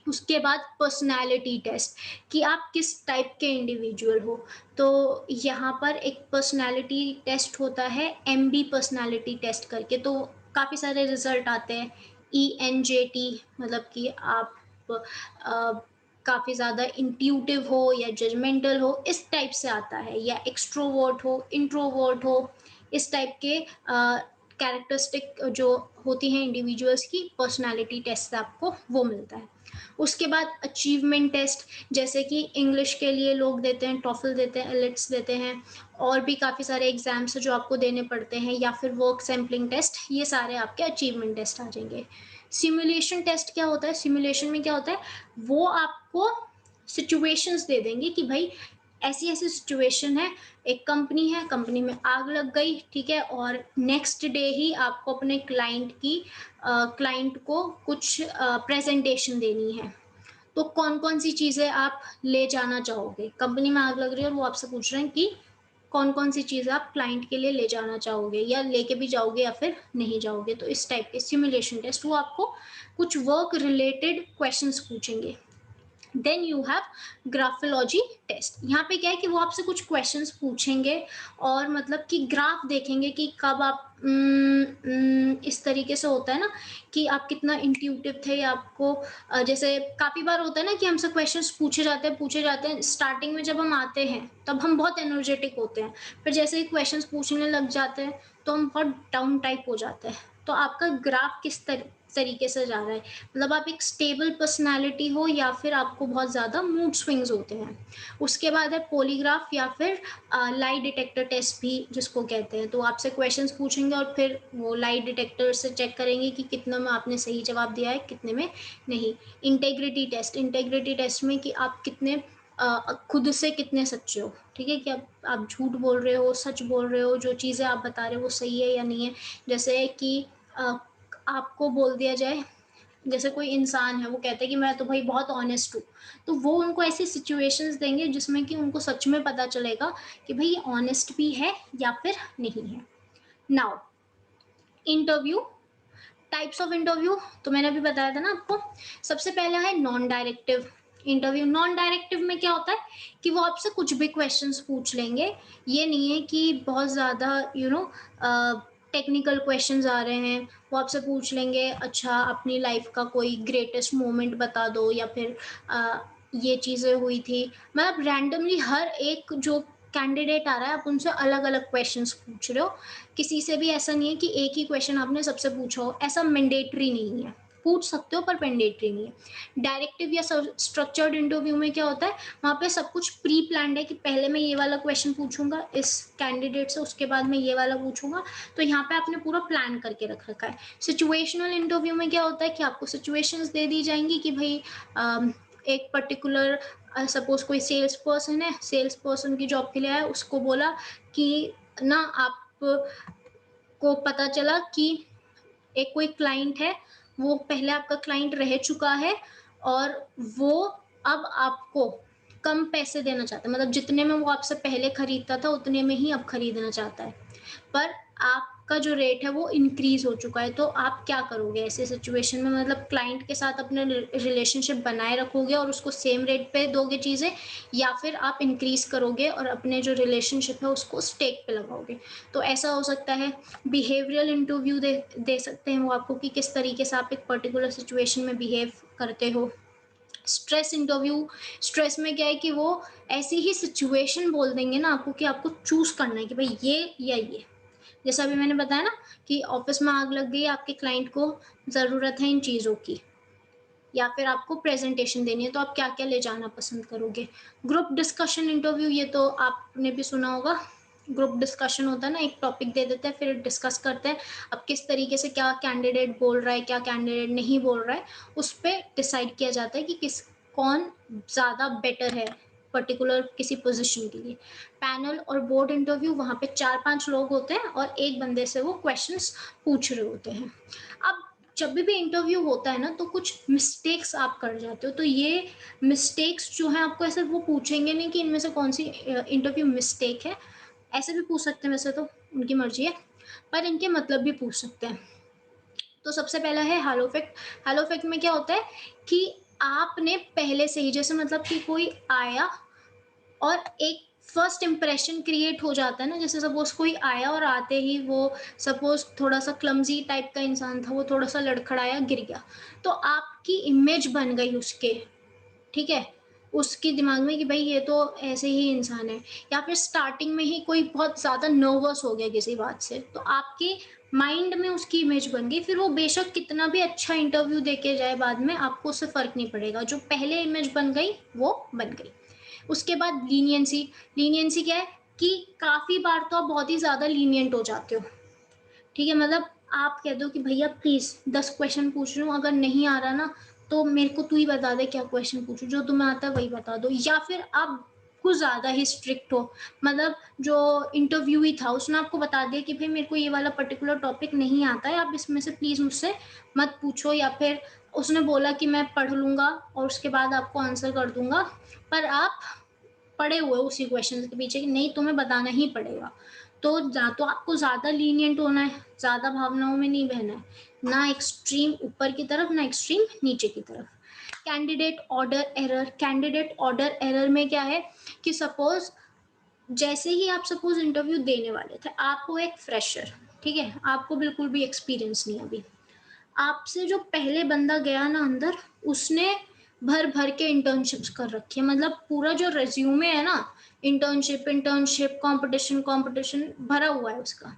उसके बाद पर्सनैलिटी टेस्ट, कि आप किस टाइप के इंडिविजुअल हो। तो यहाँ पर एक पर्सनैलिटी टेस्ट होता है, एमबी पर्सनैलिटी टेस्ट करके। तो काफ़ी सारे रिजल्ट आते हैं। ईएनजेटी मतलब कि आप काफ़ी ज़्यादा इंट्यूटिव हो या जजमेंटल हो, इस टाइप से आता है, या एक्सट्रोवर्ट हो, इंट्रोवर्ट हो, इस टाइप के कैरेक्टरिस्टिक जो होती हैं इंडिविजुअल्स की, पर्सनैलिटी टेस्ट से आपको वो मिलता है। उसके बाद अचीवमेंट टेस्ट, जैसे कि इंग्लिश के लिए लोग देते हैं, टॉफल देते हैं, एलिट्स देते हैं, और भी काफ़ी सारे एग्जाम्स जो आपको देने पड़ते हैं, या फिर वर्क सैम्पलिंग टेस्ट, ये सारे आपके अचीवमेंट टेस्ट आ जाएंगे। सिमुलेशन टेस्ट क्या होता है? सिमुलेशन में क्या होता है, वो आपको सिचुएशंस दे देंगे कि भाई ऐसी ऐसी सिचुएशन है, एक कंपनी है, कंपनी में आग लग गई, ठीक है, और नेक्स्ट डे ही आपको अपने क्लाइंट को कुछ प्रेजेंटेशन देनी है। तो कौन कौन सी चीज़ें आप ले जाना चाहोगे? कंपनी में आग लग रही है और वो आपसे पूछ रहे हैं कि कौन कौन सी चीज़ें आप क्लाइंट के लिए ले जाना चाहोगे, या लेके भी जाओगे या फिर नहीं जाओगे। तो इस टाइप के सिमुलेशन टेस्ट, वो आपको कुछ वर्क रिलेटेड क्वेश्चंस पूछेंगे। Then you have graphology test. यहाँ पे क्या है कि वो आपसे कुछ क्वेश्चंस पूछेंगे, और मतलब कि ग्राफ देखेंगे कि कब आप इस तरीके से होता है ना, कि आप कितना इंट्यूटिव थे, या आपको जैसे काफ़ी बार होता है ना कि हमसे क्वेश्चंस पूछे जाते हैं स्टार्टिंग में, जब हम आते हैं तब हम बहुत एनर्जेटिक होते हैं, फिर जैसे ही क्वेश्चंस पूछने लग जाते हैं तो हम बहुत डाउन टाइप हो जाते हैं। तो आपका ग्राफ किस तरीके से जा रहा है, मतलब आप एक स्टेबल पर्सनालिटी हो या फिर आपको बहुत ज़्यादा मूड स्विंग्स होते हैं। उसके बाद है पॉलीग्राफ, या फिर लाई डिटेक्टर टेस्ट भी जिसको कहते हैं। तो आपसे क्वेश्चंस पूछेंगे और फिर वो लाई डिटेक्टर से चेक करेंगे कि कितने में आपने सही जवाब दिया है, कितने में नहीं। इंटेग्रिटी टेस्ट में कि आप कितने खुद से कितने सच्चे हो, ठीक है, कि आप झूठ बोल रहे हो, सच बोल रहे हो, जो चीज़ें आप बता रहे हो वो सही है या नहीं है। जैसे कि अ, आपको बोल दिया जाए, जैसे कोई इंसान है, वो कहता है कि मैं तो भाई बहुत ऑनेस्ट हूँ, तो वो उनको ऐसी सिचुएशंस देंगे जिसमें कि उनको सच में पता चलेगा कि भाई ये ऑनेस्ट भी है या फिर नहीं है। Now interview, types of interview, तो मैंने अभी बताया था ना आपको। सबसे पहला है non directive interview. Non directive में क्या होता है कि वो आपसे कुछ भी क्वेश्चंस पूछ लेंगे। ये नहीं है कि बहुत ज़्यादा टेक्निकल क्वेश्चंस आ रहे हैं, वो आपसे पूछ लेंगे अच्छा अपनी लाइफ का कोई ग्रेटेस्ट मोमेंट बता दो, या फिर ये चीज़ें हुई थी। मतलब रैंडमली हर एक जो कैंडिडेट आ रहा है, आप उनसे अलग अलग क्वेश्चंस पूछ रहे हो। किसी से भी ऐसा नहीं है कि एक ही क्वेश्चन आपने सबसे पूछा हो, ऐसा मैंडेटरी नहीं है। पूछ सकते हो पर मैंडेटरी नहीं है। डायरेक्टिव या स्ट्रक्चर्ड इंटरव्यू में क्या होता है, वहाँ पे सब कुछ प्री प्लान्ड है कि पहले मैं ये वाला क्वेश्चन पूछूंगा इस कैंडिडेट से, उसके बाद मैं ये वाला पूछूंगा। तो यहाँ पे आपने पूरा प्लान करके रख रखा है। सिचुएशनल इंटरव्यू में क्या होता है कि आपको सिचुएशंस दे दी जाएंगी कि भाई एक पर्टिकुलर सपोज कोई सेल्स पर्सन है, सेल्स पर्सन की जॉब के लिए आया, उसको बोला कि ना आप को पता चला कि एक कोई क्लाइंट है, वो पहले आपका क्लाइंट रह चुका है और वो अब आपको कम पैसे देना चाहता है, मतलब जितने में वो आपसे पहले खरीदता था उतने में ही अब खरीदना चाहता है, पर आपका जो रेट है वो इंक्रीज हो चुका है। तो आप क्या करोगे ऐसे सिचुएशन में, मतलब क्लाइंट के साथ अपने रिलेशनशिप बनाए रखोगे और उसको सेम रेट पे दोगे चीज़ें, या फिर आप इंक्रीज करोगे और अपने जो रिलेशनशिप है उसको स्टेक पे लगाओगे। तो ऐसा हो सकता है। बिहेवियरल इंटरव्यू दे सकते हैं वो आपको कि किस तरीके से आप एक पर्टिकुलर सिचुएशन में बिहेव करते हो। स्ट्रेस इंटरव्यू, स्ट्रेस में क्या है कि वो ऐसी ही सिचुएशन बोल देंगे ना आपको कि आपको चूज करना है कि भाई ये या ये। जैसा अभी मैंने बताया ना कि ऑफिस में आग लग गई, आपके क्लाइंट को ज़रूरत है इन चीज़ों की, या फिर आपको प्रेजेंटेशन देनी है, तो आप क्या क्या ले जाना पसंद करोगे। ग्रुप डिस्कशन इंटरव्यू, ये तो आपने भी सुना होगा। ग्रुप डिस्कशन होता है ना, एक टॉपिक दे देते हैं फिर डिस्कस करते हैं अब किस तरीके से क्या कैंडिडेट बोल रहा है, क्या कैंडिडेट नहीं बोल रहा है, उस पर डिसाइड किया जाता है कि किस कौन ज़्यादा बेटर है पर्टिकुलर किसी पोजीशन के लिए। पैनल और बोर्ड इंटरव्यू, वहाँ पे 4-5 लोग होते हैं और एक बंदे से वो क्वेश्चंस पूछ रहे होते हैं। अब जब भी इंटरव्यू होता है ना तो कुछ मिस्टेक्स आप कर जाते हो, तो ये मिस्टेक्स जो है आपको ऐसे वो पूछेंगे नहीं कि इनमें से कौन सी इंटरव्यू मिस्टेक है, ऐसे भी पूछ सकते हैं, वैसे तो उनकी मर्जी है, पर इनके मतलब भी पूछ सकते हैं। तो सबसे पहला है हैलो इफेक्ट। हैलो इफेक्ट में क्या होता है कि आपने पहले से ही, जैसे मतलब कि कोई आया और एक फर्स्ट इम्प्रेशन क्रिएट हो जाता है ना, जैसे सपोज कोई आया और आते ही वो सपोज थोड़ा सा क्लमजी टाइप का इंसान था, वो थोड़ा सा लड़खड़ाया गिर गया, तो आपकी इमेज बन गई उसके, ठीक है, उसके दिमाग में कि भाई ये तो ऐसे ही इंसान है। या फिर स्टार्टिंग में ही कोई बहुत ज़्यादा नर्वस हो गया किसी बात से, तो आपके माइंड में उसकी इमेज बन गई, फिर वो बेशक कितना भी अच्छा इंटरव्यू दे के जाए बाद में आपको उससे फ़र्क नहीं पड़ेगा, जो पहले इमेज बन गई वो बन गई। उसके बाद लीनियंसी। लीनियंसी क्या है कि काफ़ी बार तो आप बहुत ही ज़्यादा लीनियंट हो जाते हो, ठीक है, मतलब आप कह दो कि भैया प्लीज़ 10 क्वेश्चन पूछ रही हूँ, अगर नहीं आ रहा ना तो मेरे को तू ही बता दे क्या क्वेश्चन पूछूं, जो तुम्हें आता है वही बता दो। या फिर आप कुछ ज़्यादा ही स्ट्रिक्ट हो, मतलब जो इंटरव्यू ही था उसने आपको बता दिया कि भाई मेरे को ये वाला पर्टिकुलर टॉपिक नहीं आता है, आप इसमें से प्लीज़ मुझसे मत पूछो, या फिर उसने बोला कि मैं पढ़ लूँगा और उसके बाद आपको आंसर कर दूंगा, पर आप पड़े हुए उसी क्वेश्चन के पीछे कि नहीं तुम्हें बताना ही पड़ेगा। तो तो आपको ज़्यादा लीनियंट होना है, ज़्यादा भावनाओं में नहीं बहना है, ना एक्सट्रीम ऊपर की तरफ ना एक्सट्रीम नीचे की तरफ। Candidate order error. Candidate order error में क्या है कि सपोज जैसे ही आप सपोज इंटरव्यू देने वाले थे, आप हो एक फ्रेशर, ठीक है, आपको बिल्कुल भी एक्सपीरियंस नहीं अभी, आपसे जो पहले बंदा गया ना अंदर, उसने भर भर के इंटर्नशिप्स कर रखी है, मतलब पूरा जो रेज्यूमे है ना, इंटर्नशिप इंटर्नशिप कंपटीशन कंपटीशन भरा हुआ है उसका।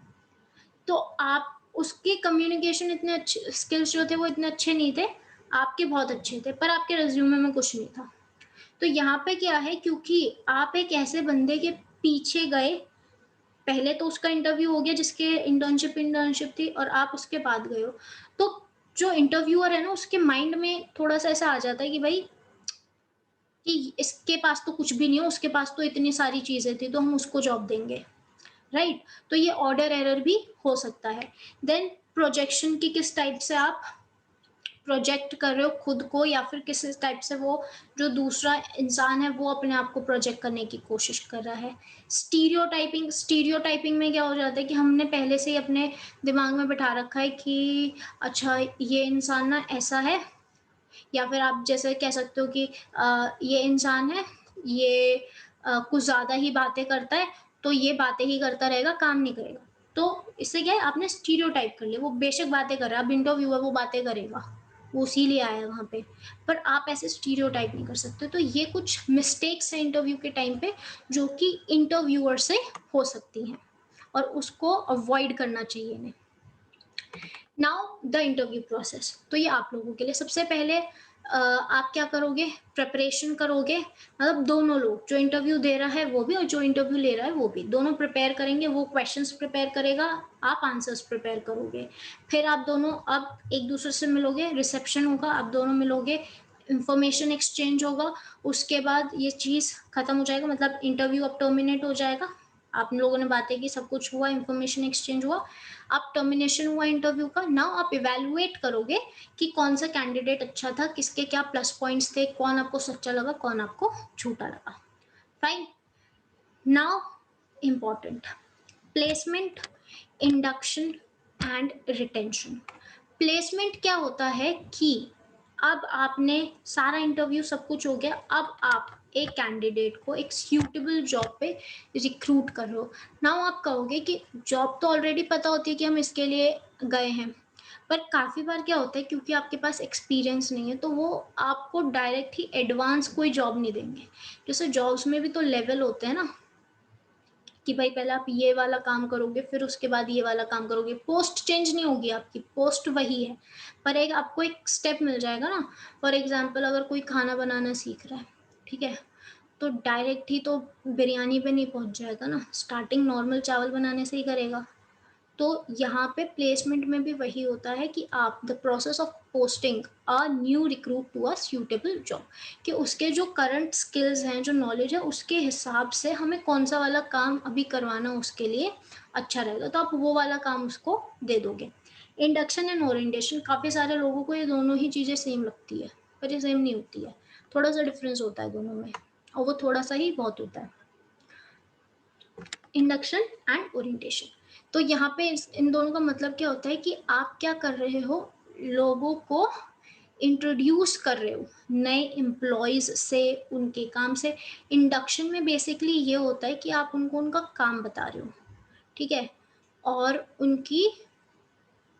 तो आप उसके कम्युनिकेशन इतने अच्छे स्किल्स जो थे वो इतने अच्छे नहीं थे, आपके बहुत अच्छे थे, पर आपके रेज्यूमे में कुछ नहीं था। तो यहाँ पे क्या है, क्योंकि आप एक ऐसे बंदे के पीछे गए, पहले तो उसका इंटरव्यू हो गया जिसके इंटर्नशिप इंटर्नशिप थी और आप उसके बाद गए हो, तो जो इंटरव्यूअर है ना उसके माइंड में थोड़ा सा ऐसा आ जाता है कि भाई कि इसके पास तो कुछ भी नहीं है, उसके पास तो इतनी सारी चीजें थी तो हम उसको जॉब देंगे, राइट। तो ये ऑर्डर एरर भी हो सकता है। देन प्रोजेक्शन की किस टाइप से आप प्रोजेक्ट कर रहे हो खुद को, या फिर किस टाइप से वो जो दूसरा इंसान है वो अपने आप को प्रोजेक्ट करने की कोशिश कर रहा है। स्टीरियोटाइपिंग। स्टीरियोटाइपिंग में क्या हो जाता है कि हमने पहले से ही अपने दिमाग में बिठा रखा है कि अच्छा ये इंसान ना ऐसा है, या फिर आप जैसे कह सकते हो कि ये इंसान है, ये कुछ ज़्यादा ही बातें करता है, तो ये बातें ही करता रहेगा, काम नहीं करेगा। तो इससे क्या है, आपने स्टीरियोटाइप कर लिया, वो बेशक बातें कर रहा है, अब इंटरव्यू है वो बातें करेगा, वो इसीलिए आया है वहाँ पे, पर आप ऐसे स्टीरियोटाइप नहीं कर सकते। तो ये कुछ मिस्टेक्स हैं इंटरव्यू के टाइम पे जो कि इंटरव्यूअर से हो सकती हैं और उसको अवॉइड करना चाहिए इन्हें। नाउ द इंटरव्यू प्रोसेस, तो ये आप लोगों के लिए सबसे पहले आप क्या करोगे, प्रिपरेशन करोगे, मतलब दोनों लोग, जो इंटरव्यू दे रहा है वो भी और जो इंटरव्यू ले रहा है वो भी, दोनों प्रिपेयर करेंगे। वो क्वेश्चंस प्रिपेयर करेगा, आप आंसर्स प्रिपेयर करोगे। फिर आप दोनों अब एक दूसरे से मिलोगे, रिसेप्शन होगा, आप दोनों मिलोगे, इंफॉर्मेशन एक्सचेंज होगा। उसके बाद ये चीज़ खत्म हो जाएगा, मतलब इंटरव्यू अब टर्मिनेट हो जाएगा। आप लोगों ने बातें की, सब कुछ हुआ, इंफॉर्मेशन एक्सचेंज हुआ, आप टर्मिनेशन हुआ इंटरव्यू का। नाउ आप इवेलुएट करोगे कि कौन सा कैंडिडेट अच्छा था, किसके क्या प्लस पॉइंट्स थे, कौन आपको सच्चा लगा, कौन आपको झूठा लगा। Fine. Now important, placement, induction and retention. Placement क्या होता है कि अब आपने सारा इंटरव्यू सब कुछ हो गया, अब आप एक कैंडिडेट को एक सूटेबल जॉब पे रिक्रूट कर रहे हो। नाउ आप कहोगे कि जॉब तो ऑलरेडी पता होती है कि हम इसके लिए गए हैं, पर काफ़ी बार क्या होता है, क्योंकि आपके पास एक्सपीरियंस नहीं है तो वो आपको डायरेक्ट ही एडवांस कोई जॉब नहीं देंगे। जैसे जॉब्स में भी तो लेवल होते हैं ना, कि भाई पहले आप ये वाला काम करोगे, फिर उसके बाद ये वाला काम करोगे। पोस्ट चेंज नहीं होगी आपकी, पोस्ट वही है, पर एक आपको एक स्टेप मिल जाएगा ना। फॉर एग्जांपल अगर कोई खाना बनाना सीख रहा है, ठीक है, तो डायरेक्ट ही तो बिरयानी पे नहीं पहुंच जाएगा ना, स्टार्टिंग नॉर्मल चावल बनाने से ही करेगा। तो यहाँ पे प्लेसमेंट में भी वही होता है कि आप the process of posting a new recruit to a suitable job, कि उसके जो करंट स्किल्स हैं, जो नॉलेज है, उसके हिसाब से हमें कौन सा वाला काम अभी करवाना उसके लिए अच्छा रहेगा, तो आप वो वाला काम उसको दे दोगे। इंडक्शन एंड ओरिएंटेशन, काफ़ी सारे लोगों को ये दोनों ही चीज़ें सेम लगती है, पर ये सेम नहीं होती है, थोड़ा सा डिफरेंस होता है दोनों में, और वो थोड़ा सा ही बहुत होता है। इंडक्शन एंड ओरिएंटेशन, तो यहाँ पे इन दोनों का मतलब क्या होता है कि आप क्या कर रहे हो, लोगों को इंट्रोड्यूस कर रहे हो नए एम्प्लॉयज़ से, उनके काम से। इंडक्शन में बेसिकली ये होता है कि आप उनको उनका काम बता रहे हो, ठीक है, और उनकी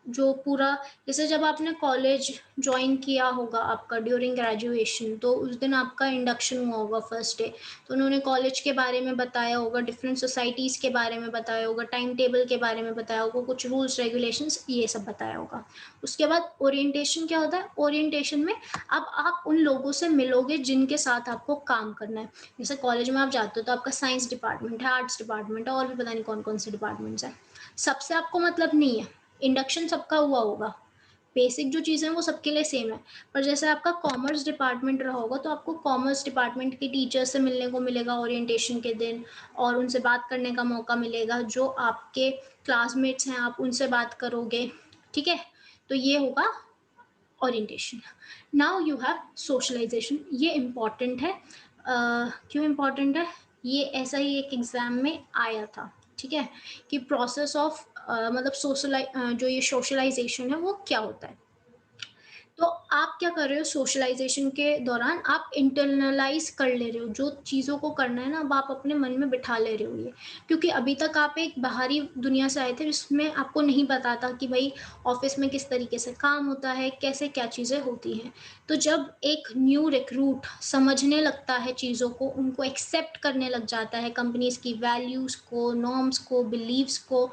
जो पूरा, जैसे जब आपने कॉलेज ज्वाइन किया होगा आपका ड्यूरिंग ग्रेजुएशन, तो उस दिन आपका इंडक्शन हुआ होगा फर्स्ट डे, तो उन्होंने कॉलेज के बारे में बताया होगा, डिफरेंट सोसाइटीज़ के बारे में बताया होगा, टाइम टेबल के बारे में बताया होगा, कुछ रूल्स रेगुलेशंस ये सब बताया होगा। उसके बाद ओरिएंटेशन क्या होता है, ओरिएंटेशन में अब आप उन लोगों से मिलोगे जिनके साथ आपको काम करना है। जैसे कॉलेज में आप जाते हो तो आपका साइंस डिपार्टमेंट है, आर्ट्स डिपार्टमेंट है, और भी पता नहीं कौन कौन से डिपार्टमेंट्स हैं, सबसे आपको मतलब नहीं है। इंडक्शन सबका हुआ होगा, बेसिक जो चीज़ें हैं वो सबके लिए सेम है। पर जैसे आपका कॉमर्स डिपार्टमेंट रहा होगा तो आपको कॉमर्स डिपार्टमेंट के टीचर से मिलने को मिलेगा ओरिएंटेशन के दिन, और उनसे बात करने का मौका मिलेगा। जो आपके क्लासमेट्स हैं आप उनसे बात करोगे, ठीक है, तो ये होगा orientation. Now you have socialization, ये इम्पॉर्टेंट है। क्यों इम्पॉर्टेंट है, ये ऐसा ही एक एग्ज़ाम में आया था, ठीक है, कि प्रोसेस ऑफ मतलब जो ये सोशलाइजेशन है वो क्या होता है। तो आप क्या कर रहे हो, सोशलाइजेशन के दौरान आप इंटरनलाइज कर ले रहे हो, जो चीज़ों को करना है ना, अब आप अपने मन में बिठा ले रहे हो ये, क्योंकि अभी तक आप एक बाहरी दुनिया से आए थे जिसमें आपको नहीं पता था कि भाई ऑफिस में किस तरीके से काम होता है, कैसे क्या चीज़ें होती हैं। तो जब एक न्यू रिक्रूट समझने लगता है चीज़ों को, उनको एक्सेप्ट करने लग जाता है, कंपनीज की वैल्यूज़ को, नॉर्म्स को, बिलीव्स को,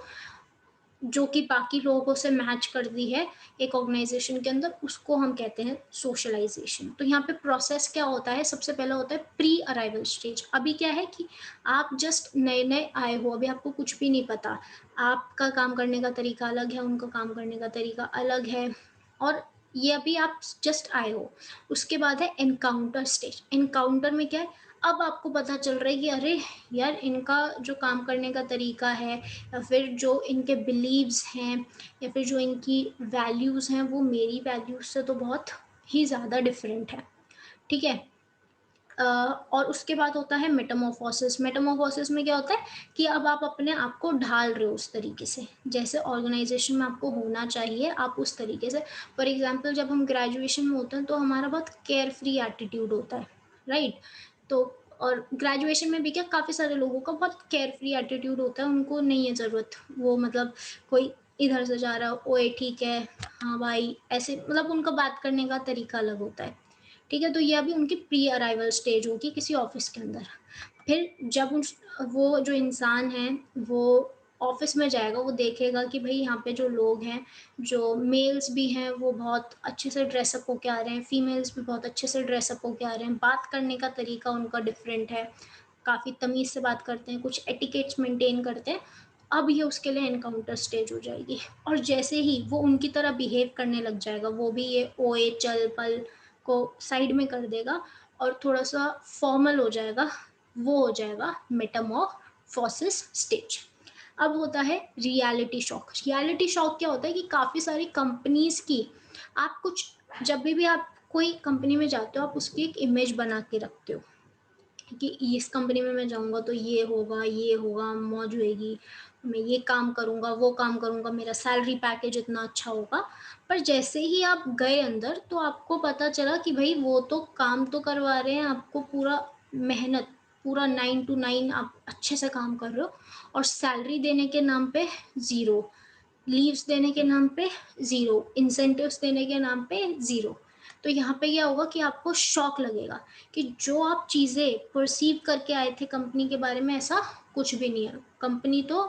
जो कि बाकी लोगों से मैच करती है एक ऑर्गेनाइजेशन के अंदर, उसको हम कहते हैं सोशलाइजेशन। तो यहाँ पे प्रोसेस क्या होता है, सबसे पहला होता है प्री अराइवल स्टेज। अभी क्या है कि आप जस्ट नए नए आए हो, अभी आपको कुछ भी नहीं पता, आपका काम करने का तरीका अलग है, उनका काम करने का तरीका अलग है, और ये अभी आप जस्ट आए हो। उसके बाद है एनकाउंटर स्टेज। एनकाउंटर में क्या है, अब आपको पता चल रहा है कि अरे यार, इनका जो काम करने का तरीका है, या फिर जो इनके बिलीव्स हैं, या फिर जो इनकी वैल्यूज़ हैं, वो मेरी वैल्यूज़ से तो बहुत ही ज़्यादा डिफरेंट है, ठीक है। और उसके बाद होता है मेटामॉर्फोसिस। मेटामॉर्फोसिस में क्या होता है कि अब आप अपने आप को ढाल रहे हो उस तरीके से, जैसे ऑर्गेनाइजेशन में आपको होना चाहिए, आप उस तरीके से। फॉर एग्जांपल जब हम ग्रेजुएशन में होते हैं तो हमारा बहुत केयर फ्री एटीट्यूड होता है, राइट। तो और ग्रेजुएशन में भी क्या, काफ़ी सारे लोगों का बहुत केयर फ्री एटीट्यूड होता है, उनको नहीं है ज़रूरत, वो मतलब कोई इधर से जा रहा है, ओए ठीक है, हाँ भाई, ऐसे, मतलब उनका बात करने का तरीका अलग होता है, ठीक है। तो ये अभी उनकी प्री अराइवल स्टेज होगी किसी ऑफिस के अंदर। फिर जब वो जो इंसान है वो ऑफिस में जाएगा वो देखेगा कि भाई यहाँ पे जो लोग हैं, जो मेल्स भी हैं वो बहुत अच्छे से ड्रेसअप होके आ रहे हैं, फीमेल्स भी बहुत अच्छे से ड्रेसअप होके आ रहे हैं, बात करने का तरीका उनका डिफरेंट है, काफ़ी तमीज़ से बात करते हैं, कुछ एटिकेट्स मेंटेन करते हैं। अब ये उसके लिए एनकाउंटर स्टेज हो जाएगी और जैसे ही वो उनकी तरह बिहेव करने लग जाएगा, वो भी ये ओए चल पल को साइड में कर देगा और थोड़ा सा फॉर्मल हो जाएगा, वो हो जाएगा मेटामॉर्फोसिस स्टेज। अब होता है रियलिटी शॉक। रियलिटी शॉक क्या होता है कि काफ़ी सारी कंपनीज़ की आप कुछ, जब भी आप कोई कंपनी में जाते हो आप उसकी एक इमेज बना के रखते हो कि इस कंपनी में मैं जाऊँगा तो ये होगा, मौज होएगी, मैं ये काम करूँगा, वो काम करूँगा, मेरा सैलरी पैकेज इतना अच्छा होगा। पर जैसे ही आप गए अंदर तो आपको पता चला कि भई वो तो काम तो करवा रहे हैं, आपको पूरा मेहनत, पूरा 9 टू 9 आप अच्छे से काम कर रहे हो और सैलरी देने के नाम पे ज़ीरो, लीव्स देने के नाम पे ज़ीरो, इंसेंटिव्स देने के नाम पे ज़ीरो। तो यहाँ पे क्या होगा कि आपको शॉक लगेगा कि जो आप चीज़ें परसीव करके आए थे कंपनी के बारे में ऐसा कुछ भी नहीं है। कंपनी तो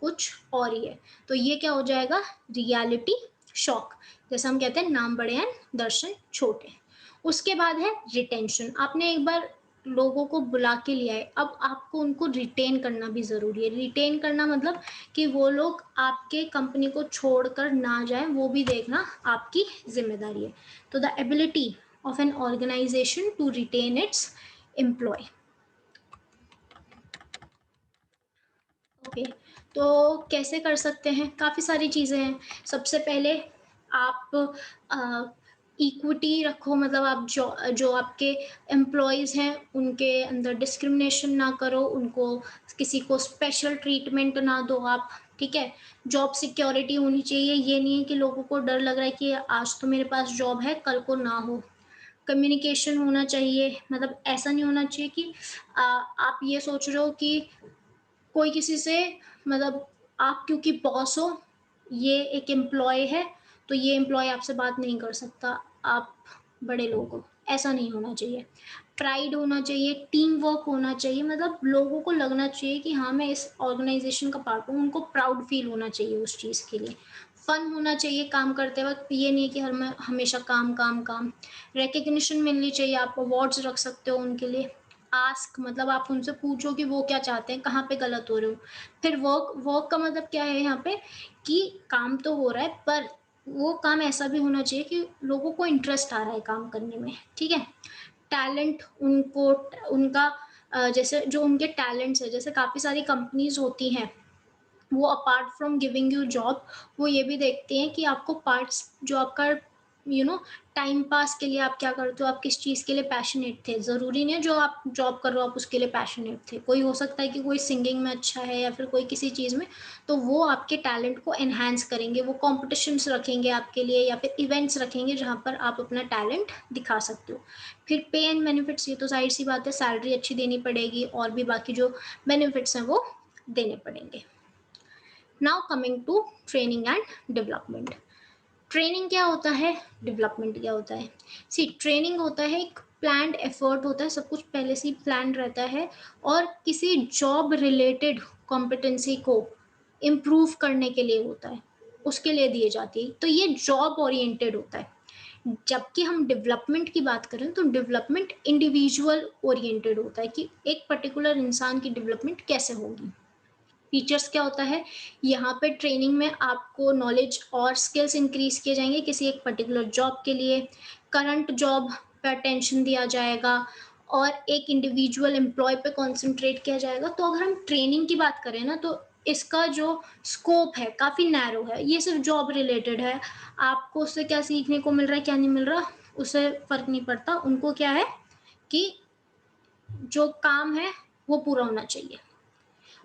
कुछ और ही है। तो ये क्या हो जाएगा, रियलिटी शॉक। जैसे हम कहते हैं नाम बड़े हैं दर्शन छोटे। उसके बाद है रिटेंशन। आपने एक बार लोगों को बुला के लिया है, अब आपको उनको रिटेन करना भी ज़रूरी है। रिटेन करना मतलब कि वो लोग आपके कंपनी को छोड़कर ना जाएँ, वो भी देखना आपकी ज़िम्मेदारी है। तो the ability of an organization to retain its employ. Okay, तो कैसे कर सकते हैं? काफ़ी सारी चीज़ें हैं। सबसे पहले आप इक्विटी रखो, मतलब आप जो जो आपके एम्प्लॉइज़ हैं उनके अंदर डिस्क्रिमिनेशन ना करो, उनको किसी को स्पेशल ट्रीटमेंट ना दो आप, ठीक है? जॉब सिक्योरिटी होनी चाहिए, ये नहीं है कि लोगों को डर लग रहा है कि आज तो मेरे पास जॉब है, कल को ना हो। कम्युनिकेशन होना चाहिए, मतलब ऐसा नहीं होना चाहिए कि आप ये सोच रहे हो कि कोई किसी से, मतलब आप क्योंकि बॉस हो, ये एक एम्प्लॉय है, तो ये एम्प्लॉय आपसे बात नहीं कर सकता, आप बड़े लोग हो, ऐसा नहीं होना चाहिए। प्राइड होना चाहिए, टीम वर्क होना चाहिए, मतलब लोगों को लगना चाहिए कि हाँ, मैं इस ऑर्गेनाइज़ेशन का पार्ट हूँ, उनको प्राउड फ़ील होना चाहिए उस चीज़ के लिए। फ़न होना चाहिए काम करते वक़्त, ये नहीं है कि हमेशा काम, काम, काम। रिकॉग्निशन मिलनी चाहिए, आप अवार्ड्स रख सकते हो उनके लिए। आस्क, मतलब आप उनसे पूछो कि वो क्या चाहते हैं, कहाँ पे गलत हो रहे हो। फिर वर्क वर्क का मतलब क्या है यहाँ पे कि काम तो हो रहा है पर वो काम ऐसा भी होना चाहिए कि लोगों को इंटरेस्ट आ रहा है काम करने में, ठीक है? टैलेंट उनको उनका जैसे जो उनके टैलेंट्स हैं, जैसे काफ़ी सारी कंपनीज़ होती हैं, वो apart from giving you job, वो ये भी देखती हैं कि आपको पार्ट्स जो आपका टाइम पास के लिए आप क्या करते हो, आप किस चीज़ के लिए पैशनेट थे। ज़रूरी नहीं है जो आप जॉब कर रहे हो आप उसके लिए पैशनेट थे, कोई हो सकता है कि कोई सिंगिंग में अच्छा है या फिर कोई किसी चीज़ में, तो वो आपके टैलेंट को एनहांस करेंगे, वो कॉम्पिटिशन्स रखेंगे आपके लिए या फिर इवेंट्स रखेंगे जहाँ पर आप अपना टैलेंट दिखा सकते हो। फिर पे एंड बेनिफिट्स, ये तो जाहिर सी बात है, सैलरी अच्छी देनी पड़ेगी और भी बाकी जो बेनिफिट्स हैं वो देने पड़ेंगे। Now coming to training and development. Training क्या होता है, डेवलपमेंट क्या होता है? सी, ट्रेनिंग होता है एक प्लान्ड एफर्ट होता है, सब कुछ पहले से ही प्लान रहता है और किसी जॉब रिलेटेड कॉम्पिटेंसी को इम्प्रूव करने के लिए होता है, उसके लिए दिए जाती है, तो ये जॉब ओरिएंटेड होता है। जबकि हम डेवलपमेंट की बात करें तो डेवलपमेंट इंडिविजुअल ओरिएंटेड होता है कि एक पर्टिकुलर इंसान की डेवलपमेंट कैसे होगी। फीचर्स क्या होता है, यहाँ पे ट्रेनिंग में आपको नॉलेज और स्किल्स इंक्रीज किए जाएंगे किसी एक पर्टिकुलर जॉब के लिए, करंट जॉब पे अटेंशन दिया जाएगा और एक इंडिविजुअल एम्प्लॉय पे कंसंट्रेट किया जाएगा। तो अगर हम ट्रेनिंग की बात करें ना तो इसका जो स्कोप है काफ़ी नैरो है, ये सिर्फ जॉब रिलेटेड है, आपको उससे क्या सीखने को मिल रहा है क्या नहीं मिल रहा उससे फ़र्क नहीं पड़ता, उनको क्या है कि जो काम है वो पूरा होना चाहिए।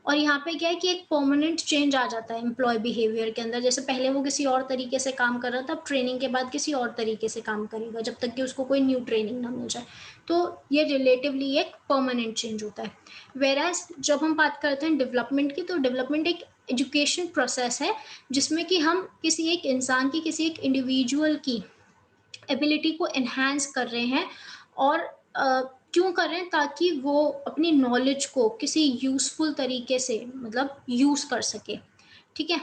और यहाँ पे क्या है कि एक परमानेंट चेंज आ जाता है एम्प्लॉय बिहेवियर के अंदर, जैसे पहले वो किसी और तरीके से काम कर रहा था, अब ट्रेनिंग के बाद किसी और तरीके से काम करेगा जब तक कि उसको कोई न्यू ट्रेनिंग ना मिल जाए। तो ये रिलेटिवली एक परमानेंट चेंज होता है। वेराज जब हम बात करते हैं डेवलपमेंट की, तो डेवलपमेंट एक एजुकेशन प्रोसेस है जिसमें कि हम किसी एक इंसान की, किसी एक इंडिविजुअल की एबिलिटी को एनहांस कर रहे हैं और क्यों कर रहे हैं, ताकि वो अपनी नॉलेज को किसी यूज़फुल तरीके से मतलब यूज़ कर सके। ठीक है.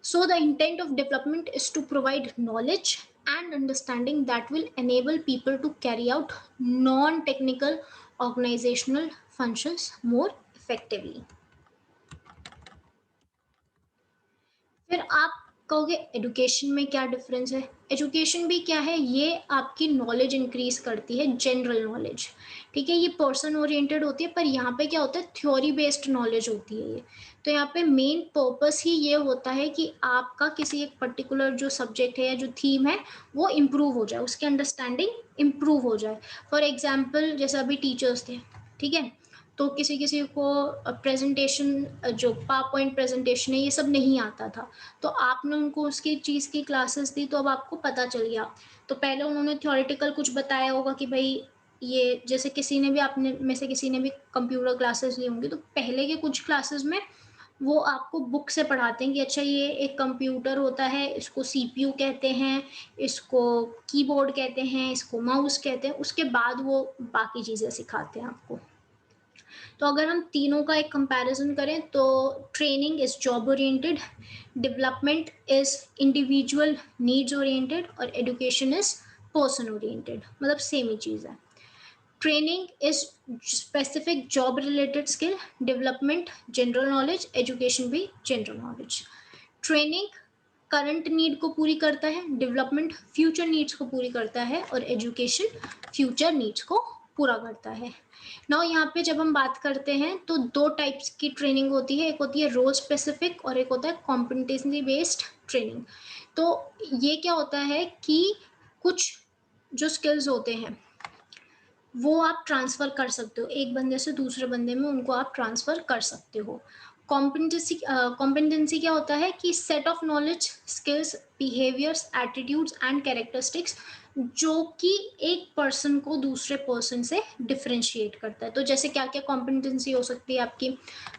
So the intent of development is to provide knowledge and understanding that will enable people to carry out non-technical organizational functions more effectively. फिर आप कहोगे एजुकेशन में क्या डिफरेंस है. एजुकेशन भी क्या है, ये आपकी नॉलेज इंक्रीज करती है, जनरल नॉलेज. ठीक है, ये पर्सन ओरिएंटेड होती है, पर यहाँ पे क्या होता है, थ्योरी बेस्ड नॉलेज होती है ये. तो यहाँ पे मेन पर्पस ही ये होता है कि आपका किसी एक पर्टिकुलर जो सब्जेक्ट है या जो थीम है वो इम्प्रूव हो जाए, उसकी अंडरस्टैंडिंग इम्प्रूव हो जाए. फॉर एग्जाम्पल जैसे अभी टीचर्स थे, ठीक है, तो किसी किसी को प्रेजेंटेशन, जो पावर पॉइंट प्रेजेंटेशन है, ये सब नहीं आता था, तो आपने उनको उसकी चीज़ की क्लासेस दी, तो अब आपको पता चल गया. तो पहले उन्होंने थ्योरेटिकल कुछ बताया होगा कि भाई ये, जैसे किसी ने भी, आपने में से किसी ने भी कंप्यूटर क्लासेस ली होंगी, तो पहले के कुछ क्लासेस में वो आपको बुक से पढ़ाते हैं कि अच्छा ये एक कंप्यूटर होता है, इसको सीपीयू कहते हैं, इसको कीबोर्ड कहते हैं, इसको माउस कहते हैं, उसके बाद वो बाकी चीज़ें सिखाते हैं आपको. तो अगर हम तीनों का एक कंपैरिजन करें तो training is job oriented, development is individual needs oriented और एजुकेशन इज पर्सन ओरिएंटेड. मतलब सेम ही चीज़ है. Training is specific job related skill, development general knowledge, education भी general knowledge. Training current need को पूरी करता है, डेवलपमेंट फ्यूचर नीड्स को पूरी करता है और एजुकेशन फ्यूचर नीड्स को पूरा करता है. नाउ यहाँ पे जब हम बात करते हैं तो दो टाइप्स की ट्रेनिंग होती है, एक होती है रोल स्पेसिफिक और एक होता है कॉम्पिटेंसी बेस्ड ट्रेनिंग. तो ये क्या होता है कि कुछ जो स्किल्स होते हैं वो आप ट्रांसफ़र कर सकते हो, एक बंदे से दूसरे बंदे में उनको आप ट्रांसफ़र कर सकते हो. कॉम्पिटेंसी क्या होता है कि set of knowledge, skills, behaviours, attitudes and characteristics जो कि एक पर्सन को दूसरे पर्सन से डिफरेंशिएट करता है. तो जैसे क्या क्या कॉम्पिटेंसी हो सकती है आपकी,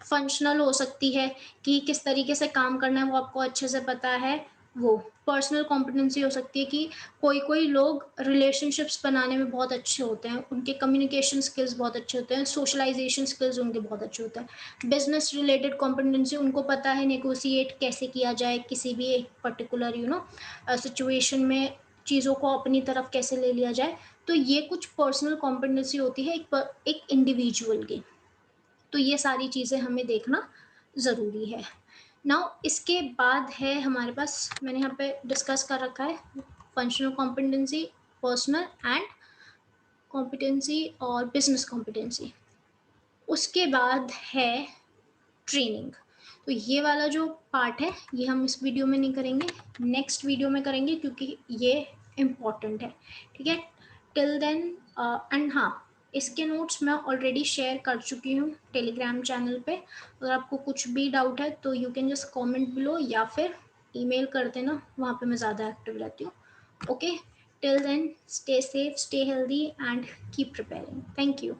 फंक्शनल हो सकती है कि किस तरीके से काम करना है वो आपको अच्छे से पता है. वो पर्सनल कॉम्पिटेंसी हो सकती है कि कोई लोग रिलेशनशिप्स बनाने में बहुत अच्छे होते हैं, उनके कम्युनिकेशन स्किल्स बहुत अच्छे होते हैं, सोशलाइजेशन स्किल्स उनके बहुत अच्छे होते हैं. बिजनेस रिलेटेड कॉम्पिटेंसी, उनको पता है नेगोशिएट कैसे किया जाए किसी भी एक पर्टिकुलर सिचुएशन में, चीज़ों को अपनी तरफ कैसे ले लिया जाए. तो ये कुछ पर्सनल कॉम्पिटेंसी होती है एक इंडिविजुअल की. तो ये सारी चीज़ें हमें देखना ज़रूरी है. नाउ इसके बाद है हमारे पास, मैंने यहाँ पे डिस्कस कर रखा है functional competency, personal and competency और बिजनेस कॉम्पिटेंसी. उसके बाद है ट्रेनिंग. तो ये वाला जो पार्ट है ये हम इस वीडियो में नहीं करेंगे, नेक्स्ट वीडियो में करेंगे क्योंकि ये इम्पॉर्टेंट है. ठीक है, टिल देन. एंड हाँ, इसके नोट्स मैं ऑलरेडी शेयर कर चुकी हूँ टेलीग्राम चैनल पे. अगर आपको कुछ भी डाउट है तो you can just comment below या फिर ईमेल कर देना, वहाँ पे मैं ज़्यादा एक्टिव रहती हूँ. Okay, till then stay safe, stay healthy and keep preparing. Thank you.